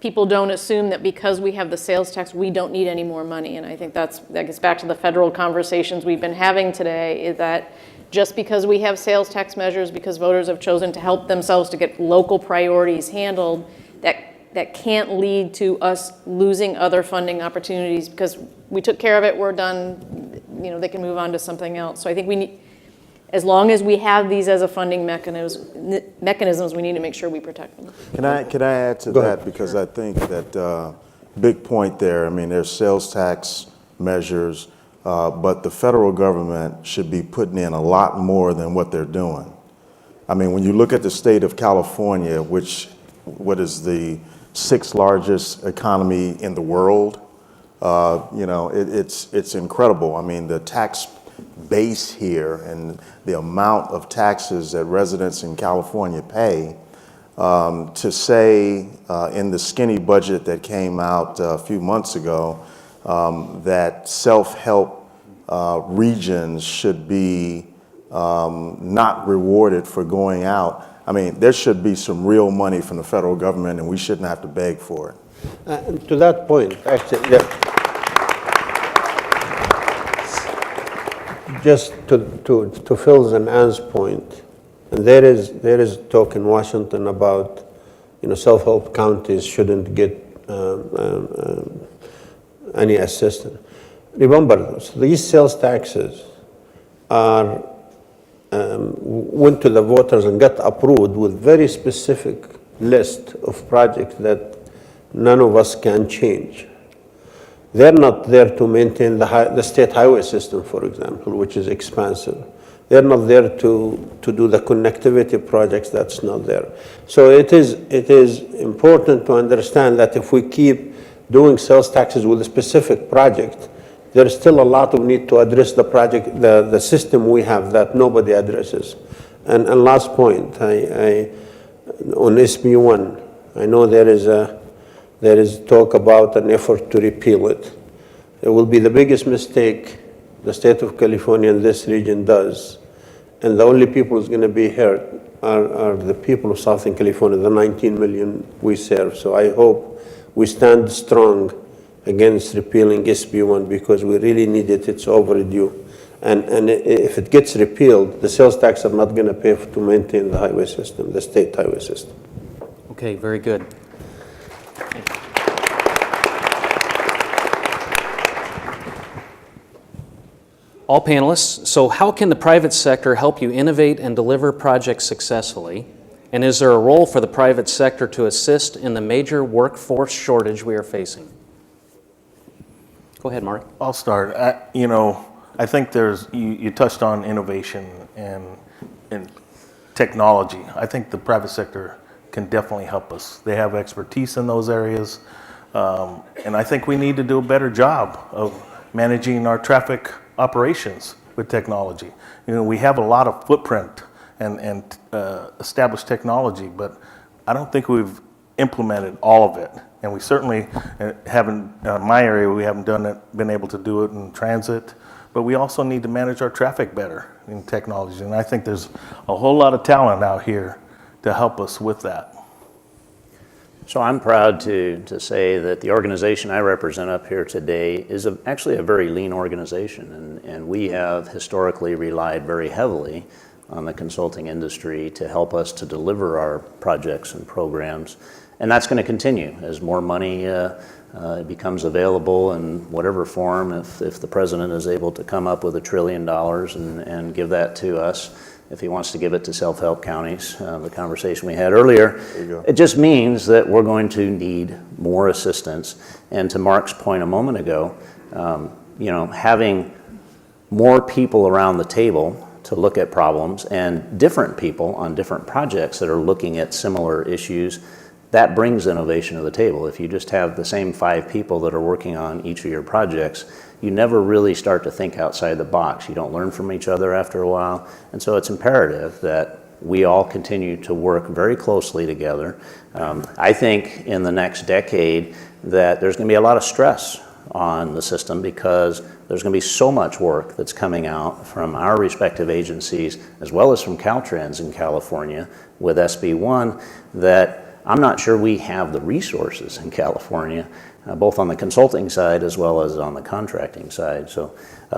people don't assume that because we have the sales tax, we don't need any more money. And I think that gets back to the federal conversations we've been having today, is that just because we have sales tax measures, because voters have chosen to help themselves to get local priorities handled, that can't lead to us losing other funding opportunities because we took care of it, we're done, you know, they can move on to something else. So I think we need, as long as we have these as a funding mechanisms, we need to make sure we protect them. Can I add to that? Because I think that big point there, I mean, there's sales tax measures, but the federal government should be putting in a lot more than what they're doing. I mean, when you look at the state of California, what is the 6th largest economy in the world, you know, it's incredible. I mean, the tax base here and the amount of taxes that residents in California pay, to say in the skinny budget that came out a few months ago that self-help regions should be not rewarded for going out. I mean, there should be some real money from the federal government and we shouldn't have to beg for it. To that point, actually, just to Phil's and Ann's point, and there is talk in Washington about, you know, self-help counties shouldn't get any assistance. Remember, these sales taxes are went to the voters and got approved with very specific list of projects that none of us can change. They're not there to maintain the state highway system, for example, which is expensive. They're not there to do the connectivity projects that's not there. So it is important to understand that if we keep doing sales taxes with a specific project, there's still a lot we need to address the project, the system we have that nobody addresses. And last point, on SB1, I know there is talk about an effort to repeal it. It will be the biggest mistake the state of California and this region does. And the only people who's going to be hurt are the people of Southern California, the 19 million we serve. So I hope we stand strong against repealing SB1 because we really need it. It's overdue. And if it gets repealed, the sales tax are not going to pay to maintain the highway system, the state highway system. Okay, very good. All panelists, so how can the private sector help you innovate and deliver projects successfully? And is there a role for the private sector to assist in the major workforce shortage we are facing? Go ahead, Mark. I'll start. I think you touched on innovation and technology. I think the private sector can definitely help us. They have expertise in those areas. And I think we need to do a better job of managing our traffic operations with technology. We have a lot of footprint and established technology, but I don't think we've implemented all of it. And we certainly haven't, in my area, we haven't been able to do it in transit, but we also need to manage our traffic better in technology. And I think there's a whole lot of talent out here to help us with that. So I'm proud to say that the organization I represent up here today is actually a very lean organization, and we have historically relied very heavily on the consulting industry to help us to deliver our projects and programs, and that's going to continue as more money becomes available in whatever form. If the president is able to come up with $1 trillion and give that to us, if he wants to give it to self-help counties, the conversation we had earlier, it just means that we're going to need more assistance. And to Mark's point a moment ago, having more people around the table to look at problems and different people on different projects that are looking at similar issues, that brings innovation to the table. If you just have the same 5 people that are working on each of your projects, you never really start to think outside the box. You don't learn from each other after a while. And so it's imperative that we all continue to work very closely together. I think in the next decade that there's going to be a lot of stress on the system because there's going to be so much work that's coming out from our respective agencies as well as from Caltrans in California with SB1 that I'm not sure we have the resources in California, both on the consulting side as well as on the contracting side. So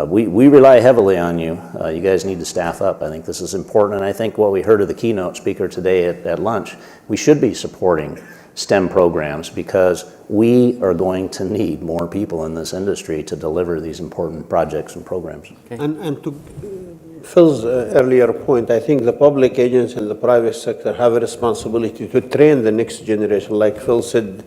we rely heavily on you. You guys need to staff up. I think this is important. And I think what we heard of the keynote speaker today at lunch, we should be supporting STEM programs because we are going to need more people in this industry to deliver these important projects and programs. Okay. And to Phil's earlier point, I think the public agents and the private sector have a responsibility to train the next generation, like Phil said,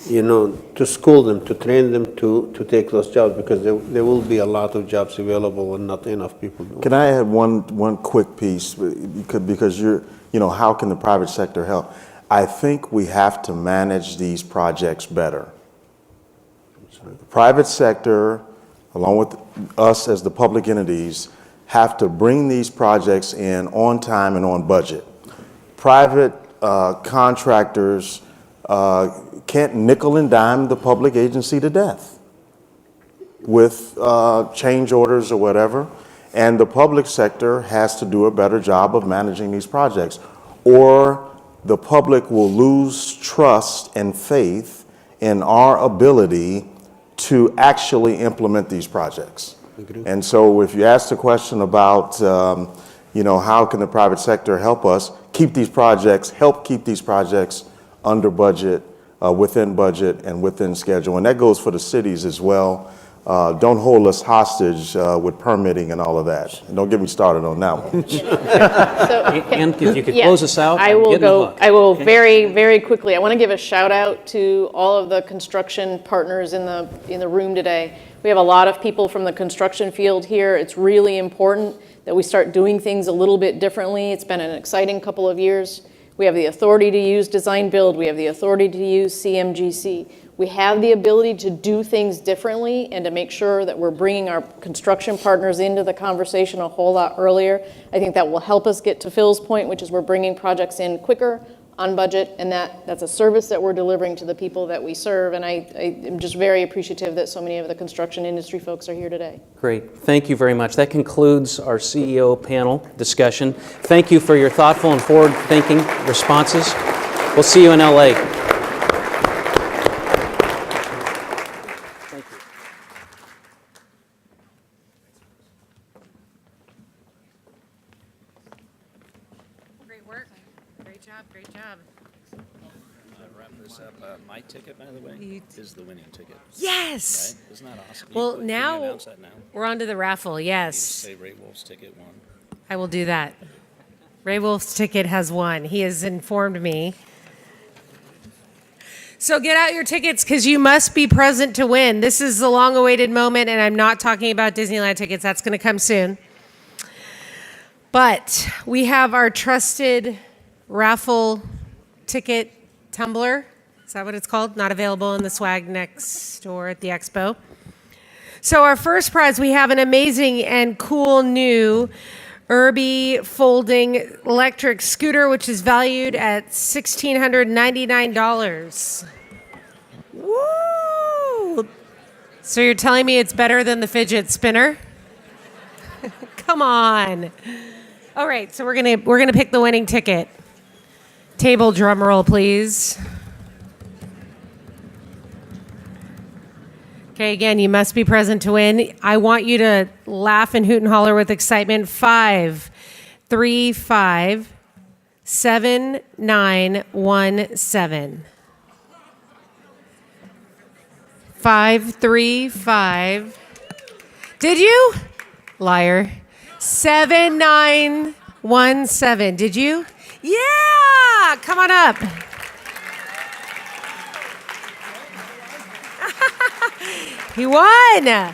to school them, to train them to take those jobs because there will be a lot of jobs available and not enough people do. Can I add one quick piece because how can the private sector help? I think we have to manage these projects better. The private sector, along with us as the public entities, have to bring these projects in on time and on budget. Private contractors can't nickel and dime the public agency to death with change orders or whatever, and the public sector has to do a better job of managing these projects, or the public will lose trust and faith in our ability to actually implement these projects. And so if you ask the question about, how can the private sector help us help keep these projects under budget, within budget, and within schedule. And that goes for the cities as well. Don't hold us hostage with permitting and all of that. And don't get me started on that one. And if you could close us out. I will very, very quickly. I want to give a shout out to all of the construction partners in the room today. We have a lot of people from the construction field here. It's really important that we start doing things a little bit differently. It's been an exciting couple of years. We have the authority to use design build. We have the authority to use CMGC. We have the ability to do things differently and to make sure that we're bringing our construction partners into the conversation a whole lot earlier. I think that will help us get to Phil's point, which is we're bringing projects in quicker, on budget, and that's a service that we're delivering to the people that we serve. And I am just very appreciative that so many of the construction industry folks are here today. Great. Thank you very much. That concludes our CEO panel discussion. Thank you for your thoughtful and forward-thinking responses. We'll see you in LA. Thank you. Great work. Great job. Great job. Wrap this up. My ticket, by the way, is the winning ticket. Yes. Right? Isn't that awesome? Well, Can you now announce that now? we're on to the raffle. Yes. Say Ray Wolf's ticket won. I will do that. Ray Wolf's ticket has won. He has informed me. So get out your tickets because you must be present to win. This is the long-awaited moment, and I'm not talking about Disneyland tickets. That's going to come soon. But we have our trusted raffle ticket tumbler. Is that what it's called? Not available in the swag next store at the expo. So our first prize, we have an amazing and cool new Irby folding electric scooter, which is valued at $1,699. Woo! So you're telling me it's better than the fidget spinner? Come on. All right, so we're gonna pick the winning ticket. Table drum roll, please. Okay, again, you must be present to win. I want you to laugh and hoot and holler with excitement. 5, 3, 5, 7, 9, 1, 7. 5, 3, 5. Did you? Liar. 7, 9, 1, 7. Did you? Yeah! Come on up. He won.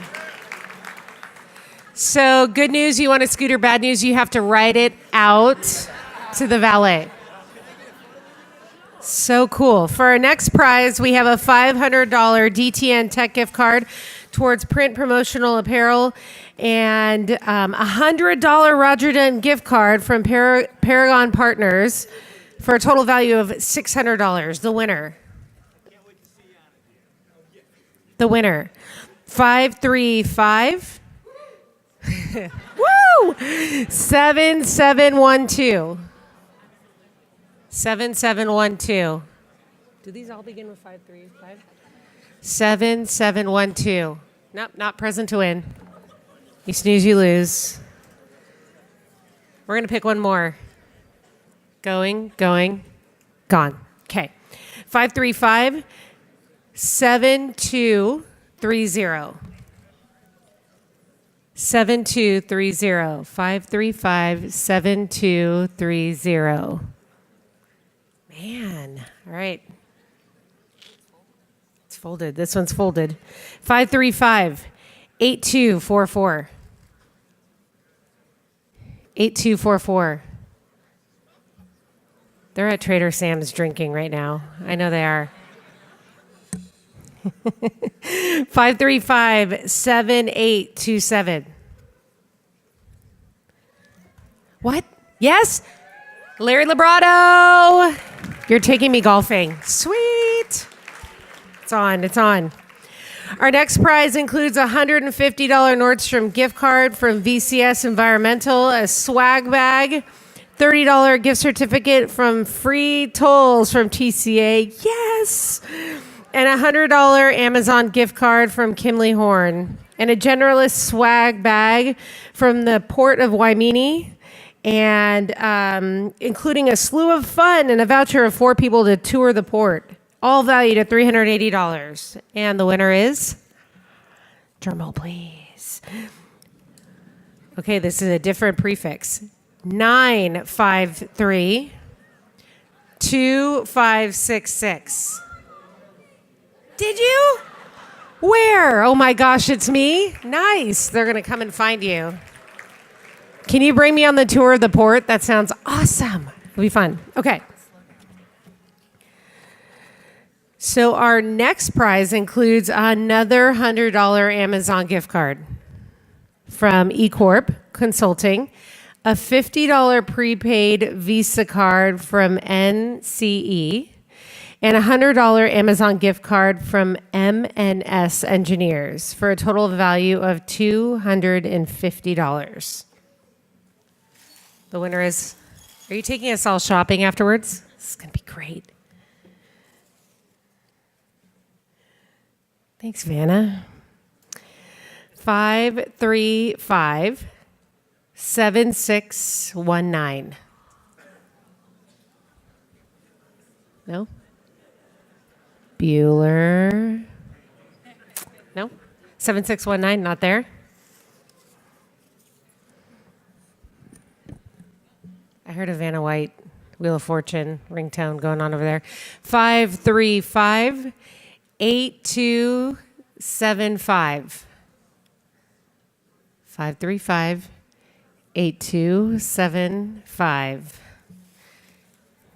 So good news, you want a scooter. Bad news, you have to ride it out to the valet. So cool. For our next prize, we have a $500 DTN Tech gift card towards print promotional apparel and a $100 Roger Dunn gift card from Paragon Partners for a total value of $600. The winner. The winner. 5, 3, 5. Woo! 7, 7, 1, 2. 7, 7, 1, 2. Do these all begin with 5, 3, 5? 7, 7, 1, 2. Nope, not present to win. You snooze, you lose. We're going to pick one more. Going, gone. Okay. 5, 3, 5. 7230. 7230. 535 7230. Man. All right. It's folded. This one's folded. 535 8244. 8244. They're at Trader Sam's drinking right now. I know they are. 535 7827. What? Yes? Larry Librato. You're taking me golfing. Sweet. It's on. It's on. Our next prize includes a $150 Nordstrom gift card from VCS Environmental, a swag bag, $30 gift certificate from Free Tolls from TCA. Yes. And a $100 Amazon gift card from Kimley Horn, and a Generalist swag bag from the Port of Waimini, and including a slew of fun and a voucher of 4 people to tour the port, all valued at $380. And the winner is, drumroll please. Okay, this is a different prefix. 953 2566. Did you? Where? Oh my gosh, it's me? Nice. They're going to come and find you. Can you bring me on the tour of the port? That sounds awesome. It'll be fun. Okay. So our next prize includes another $100 Amazon gift card from eCorp Consulting, a $50 prepaid Visa card from NCE, and a $100 Amazon gift card from M&S Engineers for a total value of $250. The winner is, are you taking us all shopping afterwards? This is going to be great. Thanks, Vanna. 535-7619. No? Bueller. No? 7619, not there? I heard a Vanna White Wheel of Fortune ringtone going on over there. 535-8275. 535-8275.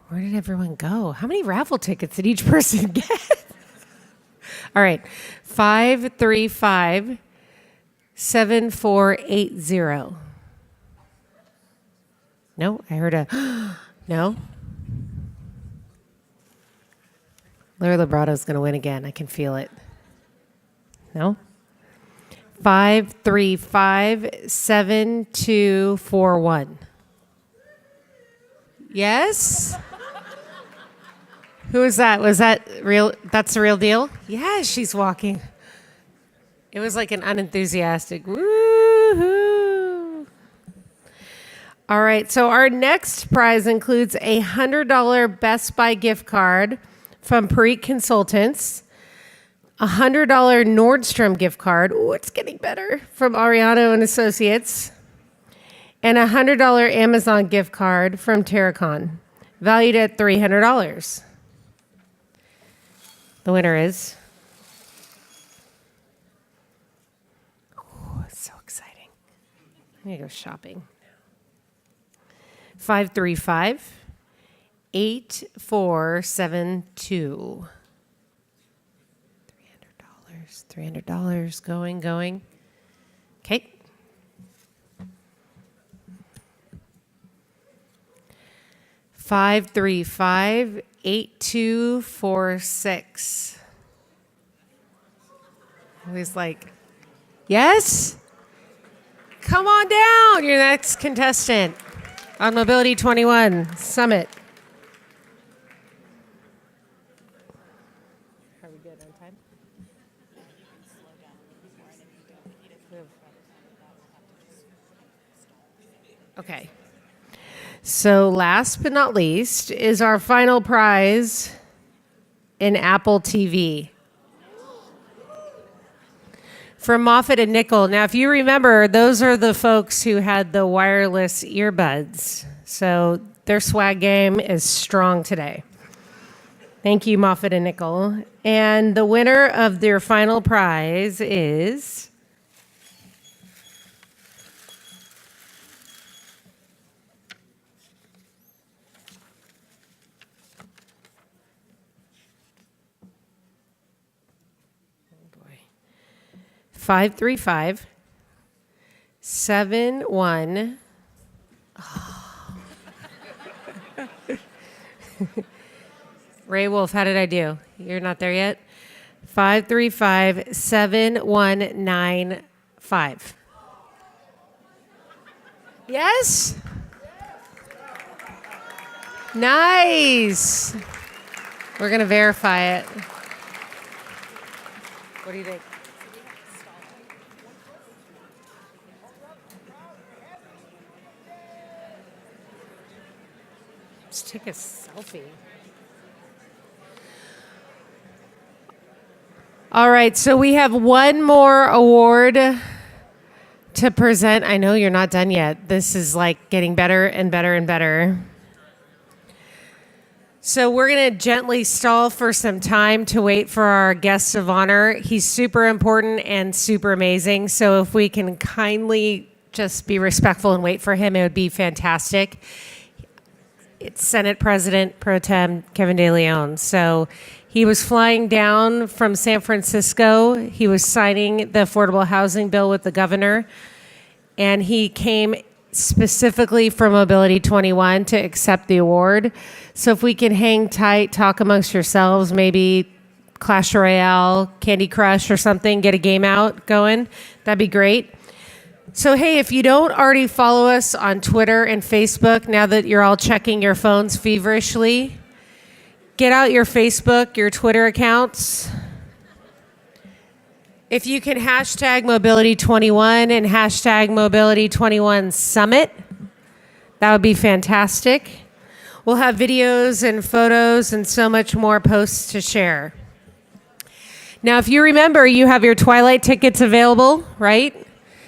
Where did everyone go? How many raffle tickets did each person get? All right. 535-7480. No, I heard a no. Larry Librato's going to win again. I can feel it. No? 535-7241. Yes? Who is that? Was that real? That's the real deal? Yeah, she's walking. It was like an unenthusiastic woohoo. All right, so our next prize includes a $100 Best Buy gift card from Parikh Consultants, a $100 Nordstrom gift card. Oh, it's getting better. From Ariano and Associates, and a $100 Amazon gift card from Terracon, valued at $300. The winner is. Oh, it's so exciting. I'm going to go shopping. 535-8472. $300, going. Okay. 535-8246. He's like, yes? Come on down, your next contestant on Mobility 21 Summit. Are we good on time? Okay. So last but not least is our final prize in Apple TV. From Moffett and Nickel. Now, if you remember, those are the folks who had the wireless earbuds. So their swag game is strong today. Thank you, Moffett and Nickel. And the winner of their final prize is... oh boy. 535-71. Ray Wolf, how did I do? You're not there yet? 535-7195. Yes? Nice. We're going to verify it. What do you think? Just took a selfie. All right, so we have one more award to present. I know you're not done yet. This is like getting better and better and better. So we're going to gently stall for some time to wait for our guest of honor. He's super important and super amazing. So if we can kindly just be respectful and wait for him, it would be fantastic. It's Senate President Pro Tem Kevin De Leon. So He was flying down from San Francisco. He was signing the affordable housing bill with the governor, and he came specifically for Mobility 21 to accept the award. So if we can hang tight, talk amongst yourselves, maybe Clash Royale, Candy Crush or something, get a game out going, that'd be great. So hey, if you don't already follow us on Twitter and Facebook, now that you're all checking your phones feverishly, get out your Facebook, your Twitter accounts. If you can hashtag Mobility21 and hashtag Mobility21 Summit, that would be fantastic. We'll have videos and photos and so much more posts to share. Now, if you remember, you have your Twilight tickets available, right?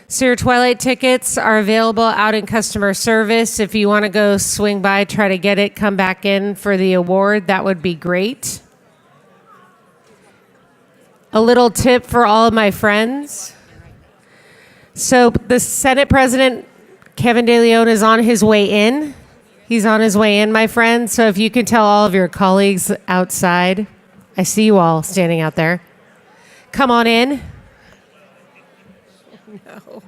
So your Twilight tickets are available out in customer service. If you want to go swing by, try to get it, come back in for the award, that would be great. A little tip for all of my friends. So the Senate President, Kevin De Leon, is on his way in. He's on his way in, my friends. So if you can tell all of your colleagues outside, I see you all standing out there. Come on in. No.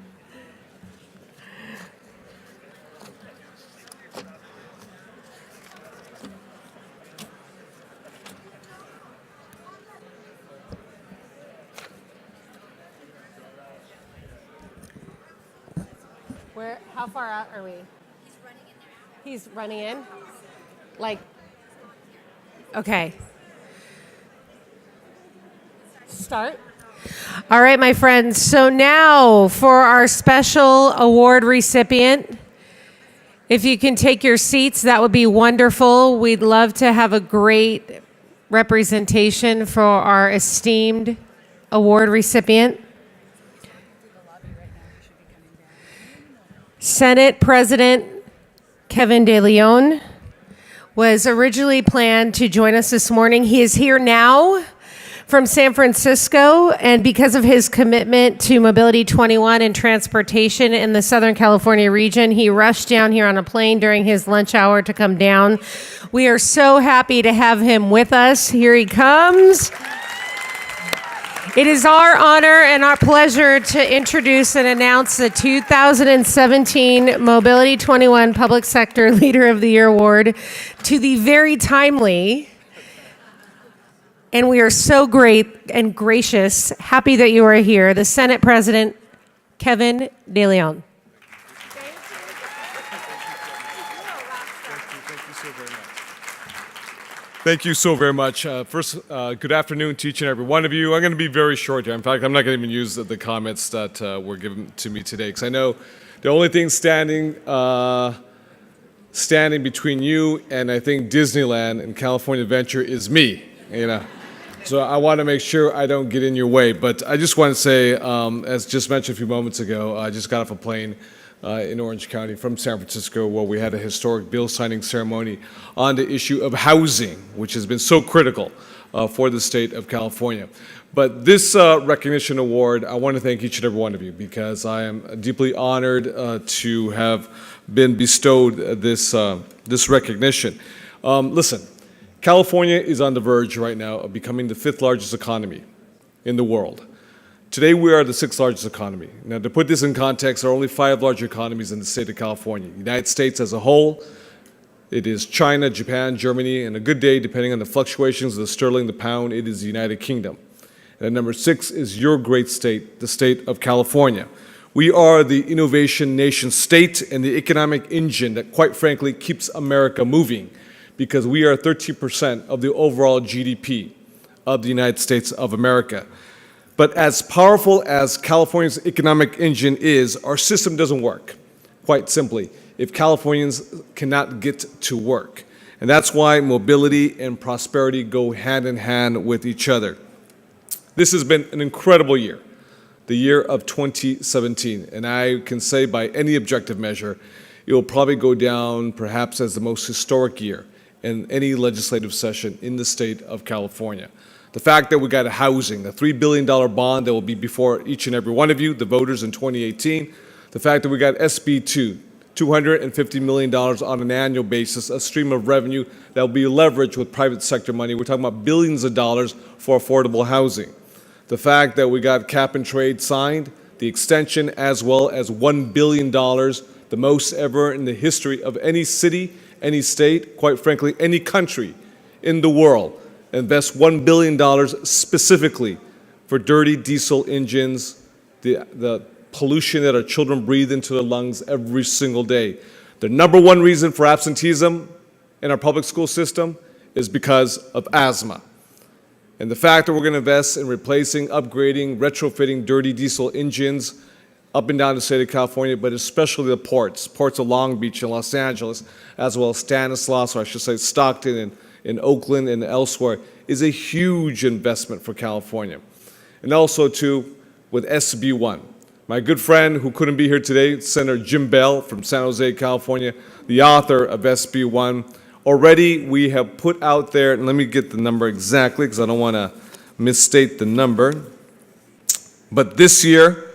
How far out are we? He's running in? Like, okay. Start. All right, my friends. So now for our special award recipient, if you can take your seats, that would be wonderful. We'd love to have a great representation for our esteemed award recipient. Senate President Kevin De Leon was originally planned to join us this morning. He is here now from San Francisco, and because of his commitment to Mobility 21 and transportation in the Southern California region, he rushed down here on a plane during his lunch hour to come down. We are so happy to have him with us. Here he comes. It is our honor and our pleasure to introduce and announce the 2017 Mobility 21 Public Sector Leader of the Year Award to the very timely, and we are so great and gracious, happy that you are here, the Senate President, Kevin De Leon. Thank you so very much. First, good afternoon to each and every one of you. I'm going to be very short here. In fact, I'm not going to even use the comments that were given to me today, because I know the only thing standing between you and I think Disneyland and California Adventure is me. You know, so I want to make sure I don't get in your way. But I just want to say, as just mentioned a few moments ago, I just got off a plane in Orange County from San Francisco, where we had a historic bill signing ceremony on the issue of housing, which has been so critical for the state of California. But this recognition award, I want to thank each and every one of you, because I am deeply honored to have been bestowed this recognition. Listen, California is on the verge right now of becoming the 5th largest economy in the world. Today, we are the 6th largest economy. Now, to put this in context, there are only 5 larger economies in the state of California. The United States as a whole, it is China, Japan, Germany, and a good day, depending on the fluctuations of the sterling, the pound, it is the United Kingdom. And at number 6 is your great state, the state of California. We are the innovation nation state and the economic engine that, quite frankly, keeps America moving, because we are 13% of the overall GDP of the United States of America. But as powerful as California's economic engine is, our system doesn't work, quite simply, if Californians cannot get to work. And that's why mobility and prosperity go hand in hand with each other. This has been an incredible year, the year of 2017. And I can say by any objective measure, it will probably go down perhaps as the most historic year in any legislative session in the state of California. The fact that we got a housing, a $3 billion bond that will be before each and every one of you, the voters, in 2018. The fact that we got SB 2, $250 million on an annual basis, a stream of revenue that will be leveraged with private sector money. We're talking about billions of dollars for affordable housing. The fact that we got cap and trade signed, the extension, as well as $1 billion, the most ever in the history of any city, any state, quite frankly, any country in the world, invest $1 billion specifically for dirty diesel engines, the pollution that our children breathe into their lungs every single day. The number one reason for absenteeism in our public school system is because of asthma. And the fact that we're going to invest in replacing, upgrading, retrofitting dirty diesel engines up and down the state of California, but especially the ports of Long Beach and Los Angeles, as well as Stanislaus, or I should say Stockton and in Oakland and elsewhere, is a huge investment for California. And also, too, with SB 1. My good friend who couldn't be here today, Senator Jim Bell from San Jose, California, the author of SB 1. Already we have put out there, and let me get the number exactly because I don't want to misstate the number, but this year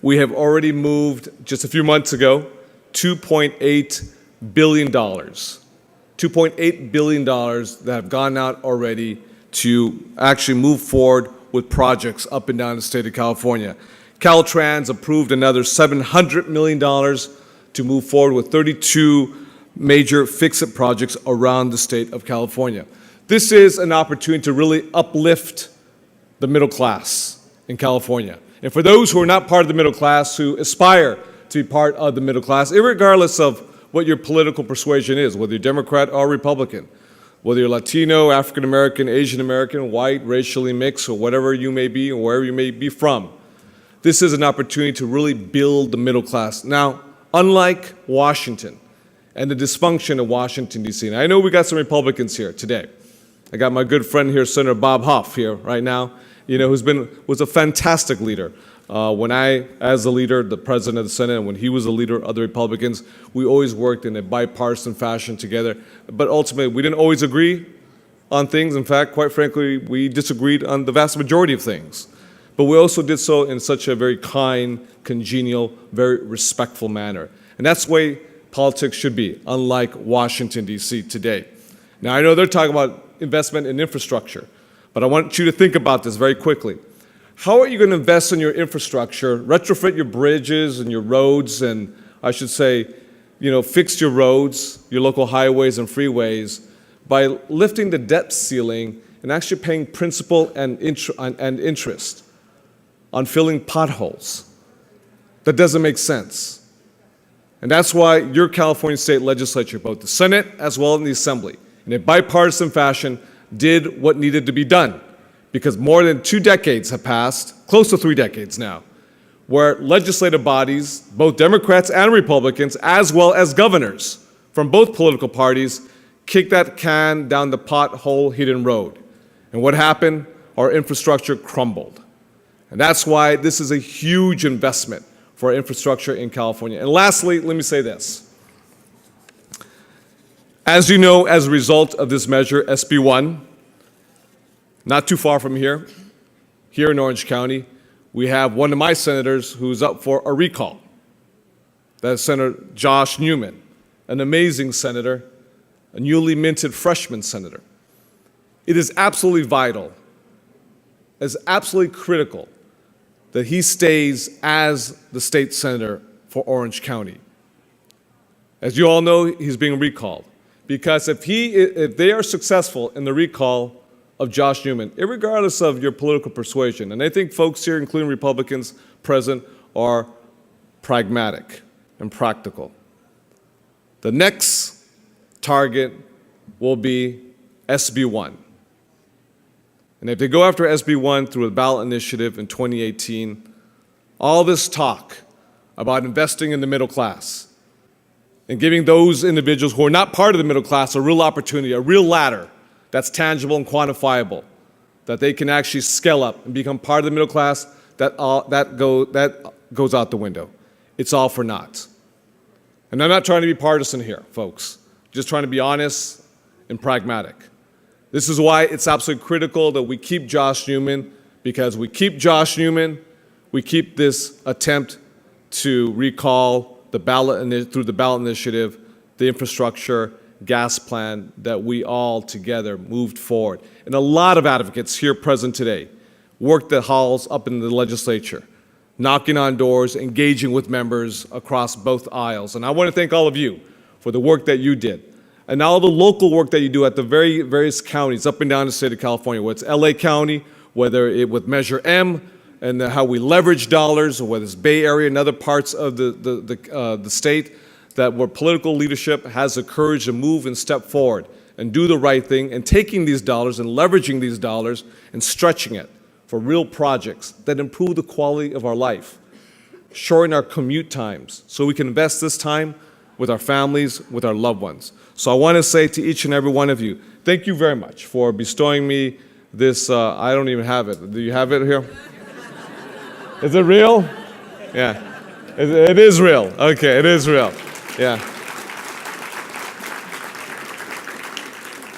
we have already moved, just a few months ago, $2.8 billion. $2.8 billion that have gone out already to actually move forward with projects up and down the state of California. Caltrans approved another $700 million to move forward with 32 major fix-it projects around the state of California. This is an opportunity to really uplift the middle class in California. And for those who are not part of the middle class, who aspire to be part of the middle class, regardless of what your political persuasion is, whether you're Democrat or Republican, whether you're Latino, African American, Asian American, white, racially mixed, or whatever you may be, or wherever you may be from. This is an opportunity to really build the middle class. Now, unlike Washington and the dysfunction of Washington, D.C., and I know we got some Republicans here today. I got my good friend here, Senator Bob Hoff, here right now, was a fantastic leader. When I, as the leader, the president of the Senate, and when he was the leader of the Republicans, we always worked in a bipartisan fashion together. But ultimately, we didn't always agree on things. In fact, quite frankly, we disagreed on the vast majority of things. But we also did so in such a very kind, congenial, very respectful manner. And that's the way politics should be, unlike Washington, D.C. today. Now, I know they're talking about investment in infrastructure, but I want you to think about this very quickly. How are you going to invest in your infrastructure, retrofit your bridges and your roads, and I should say, fix your roads, your local highways and freeways, by lifting the debt ceiling and actually paying principal and interest on filling potholes? That doesn't make sense. And that's why your California State Legislature, both the Senate as well as the Assembly, in a bipartisan fashion, did what needed to be done. Because more than 2 decades have passed, close to 3 decades now, where legislative bodies, both Democrats and Republicans, as well as governors from both political parties, kicked that can down the pothole-hidden road. And what happened? Our infrastructure crumbled. And that's why this is a huge investment for infrastructure in California. And lastly, let me say this. As you know, as a result of this measure, SB 1, not too far from here in Orange County, we have one of my senators who's up for a recall. That's Senator Josh Newman, an amazing senator, a newly minted freshman senator. It is absolutely vital, it's absolutely critical that he stays as the state senator for Orange County. As you all know, he's being recalled. Because if they are successful in the recall of Josh Newman, irregardless of your political persuasion, and I think folks here, including Republicans present, are pragmatic and practical. The next target will be SB 1. And if they go after SB 1 through a ballot initiative in 2018, all this talk about investing in the middle class and giving those individuals who are not part of the middle class a real opportunity, a real ladder that's tangible and quantifiable, that they can actually scale up and become part of the middle class, that goes out the window. It's all for naught. And I'm not trying to be partisan here, folks. Just trying to be honest and pragmatic. This is why it's absolutely critical that we keep Josh Newman, because we keep Josh Newman, we keep this attempt to recall through the ballot initiative, the infrastructure, gas plan, that we all together moved forward. And a lot of advocates here present today worked the halls up in the legislature, knocking on doors, engaging with members across both aisles. And I want to thank all of you for the work that you did, and all the local work that you do at the various counties up and down the state of California, whether it's LA County, whether it with Measure M, and how we leverage dollars, or whether it's Bay Area and other parts of the state, that where political leadership has the courage to move and step forward and do the right thing, and taking these dollars and leveraging these dollars and stretching it for real projects that improve the quality of our life, shorten our commute times so we can invest this time with our families, with our loved ones. So I want to say to each and every one of you, thank you very much for bestowing me this, I don't even have it. Do you have it here? Is it real? Yeah. It is real. Okay, it is real. Yeah.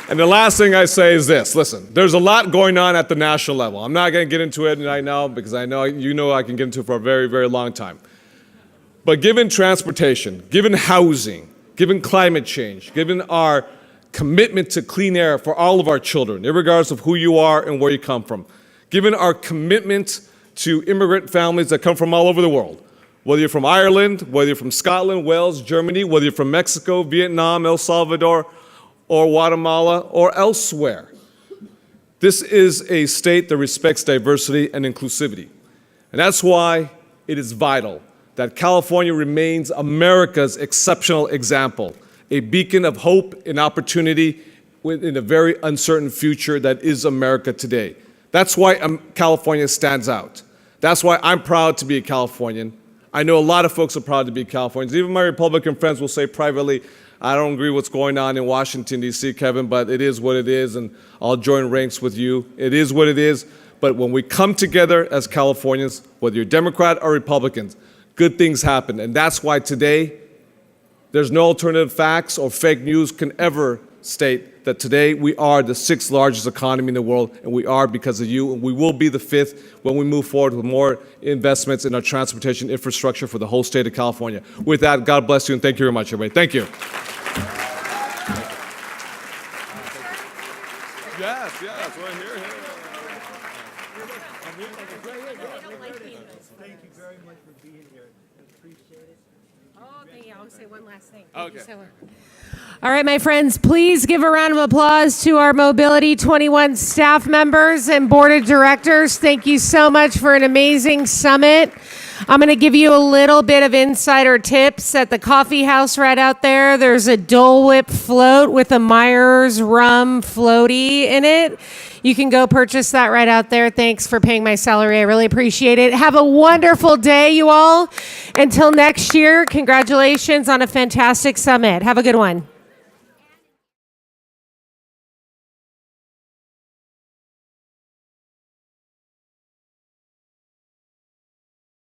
And the last thing I say is this. Listen, there's a lot going on at the national level. I'm not going to get into it right now because I know you know I can get into it for a very, very long time. But given transportation, given housing, given climate change, given our commitment to clean air for all of our children, regardless of who you are and where you come from, given our commitment to immigrant families that come from all over the world, whether you're from Ireland, whether you're from Scotland, Wales, Germany, whether you're from Mexico, Vietnam, El Salvador, or Guatemala, or elsewhere. This is a state that respects diversity and inclusivity. And that's why it is vital that California remains America's exceptional example, a beacon of hope and opportunity in a very uncertain future that is America today. That's why California stands out. That's why I'm proud to be a Californian. I know a lot of folks are proud to be Californians. Even my Republican friends will say privately, I don't agree with what's going on in Washington, D.C., Kevin, but it is what it is, and I'll join ranks with you. It is what it is. But when we come together as Californians, whether you're Democrat or Republicans, good things happen. And that's why today, there's no alternative facts or fake news can ever state that today we are the 6th largest economy in the world, and we are because of you, and we will be the 5th when we move forward with more investments in our transportation infrastructure for the whole state of California. With that, God bless you, and thank you very much, everybody. Thank you. Yes, yes, right here. Thank you very much for being here. Appreciate it. Oh, thank you. I'll say one last thing. Okay. All right, my friends, please give a round of applause to our Mobility 21 staff members and board of directors. Thank you so much for an amazing summit. I'm going to give you a little bit of insider tips. At the coffee house right out there, there's a Dole Whip float with a Myers rum floaty in it. You can go purchase that right out there. Thanks for paying my salary. I really appreciate it. Have a wonderful day, you all. Until next year, congratulations on a fantastic summit. Have a good one.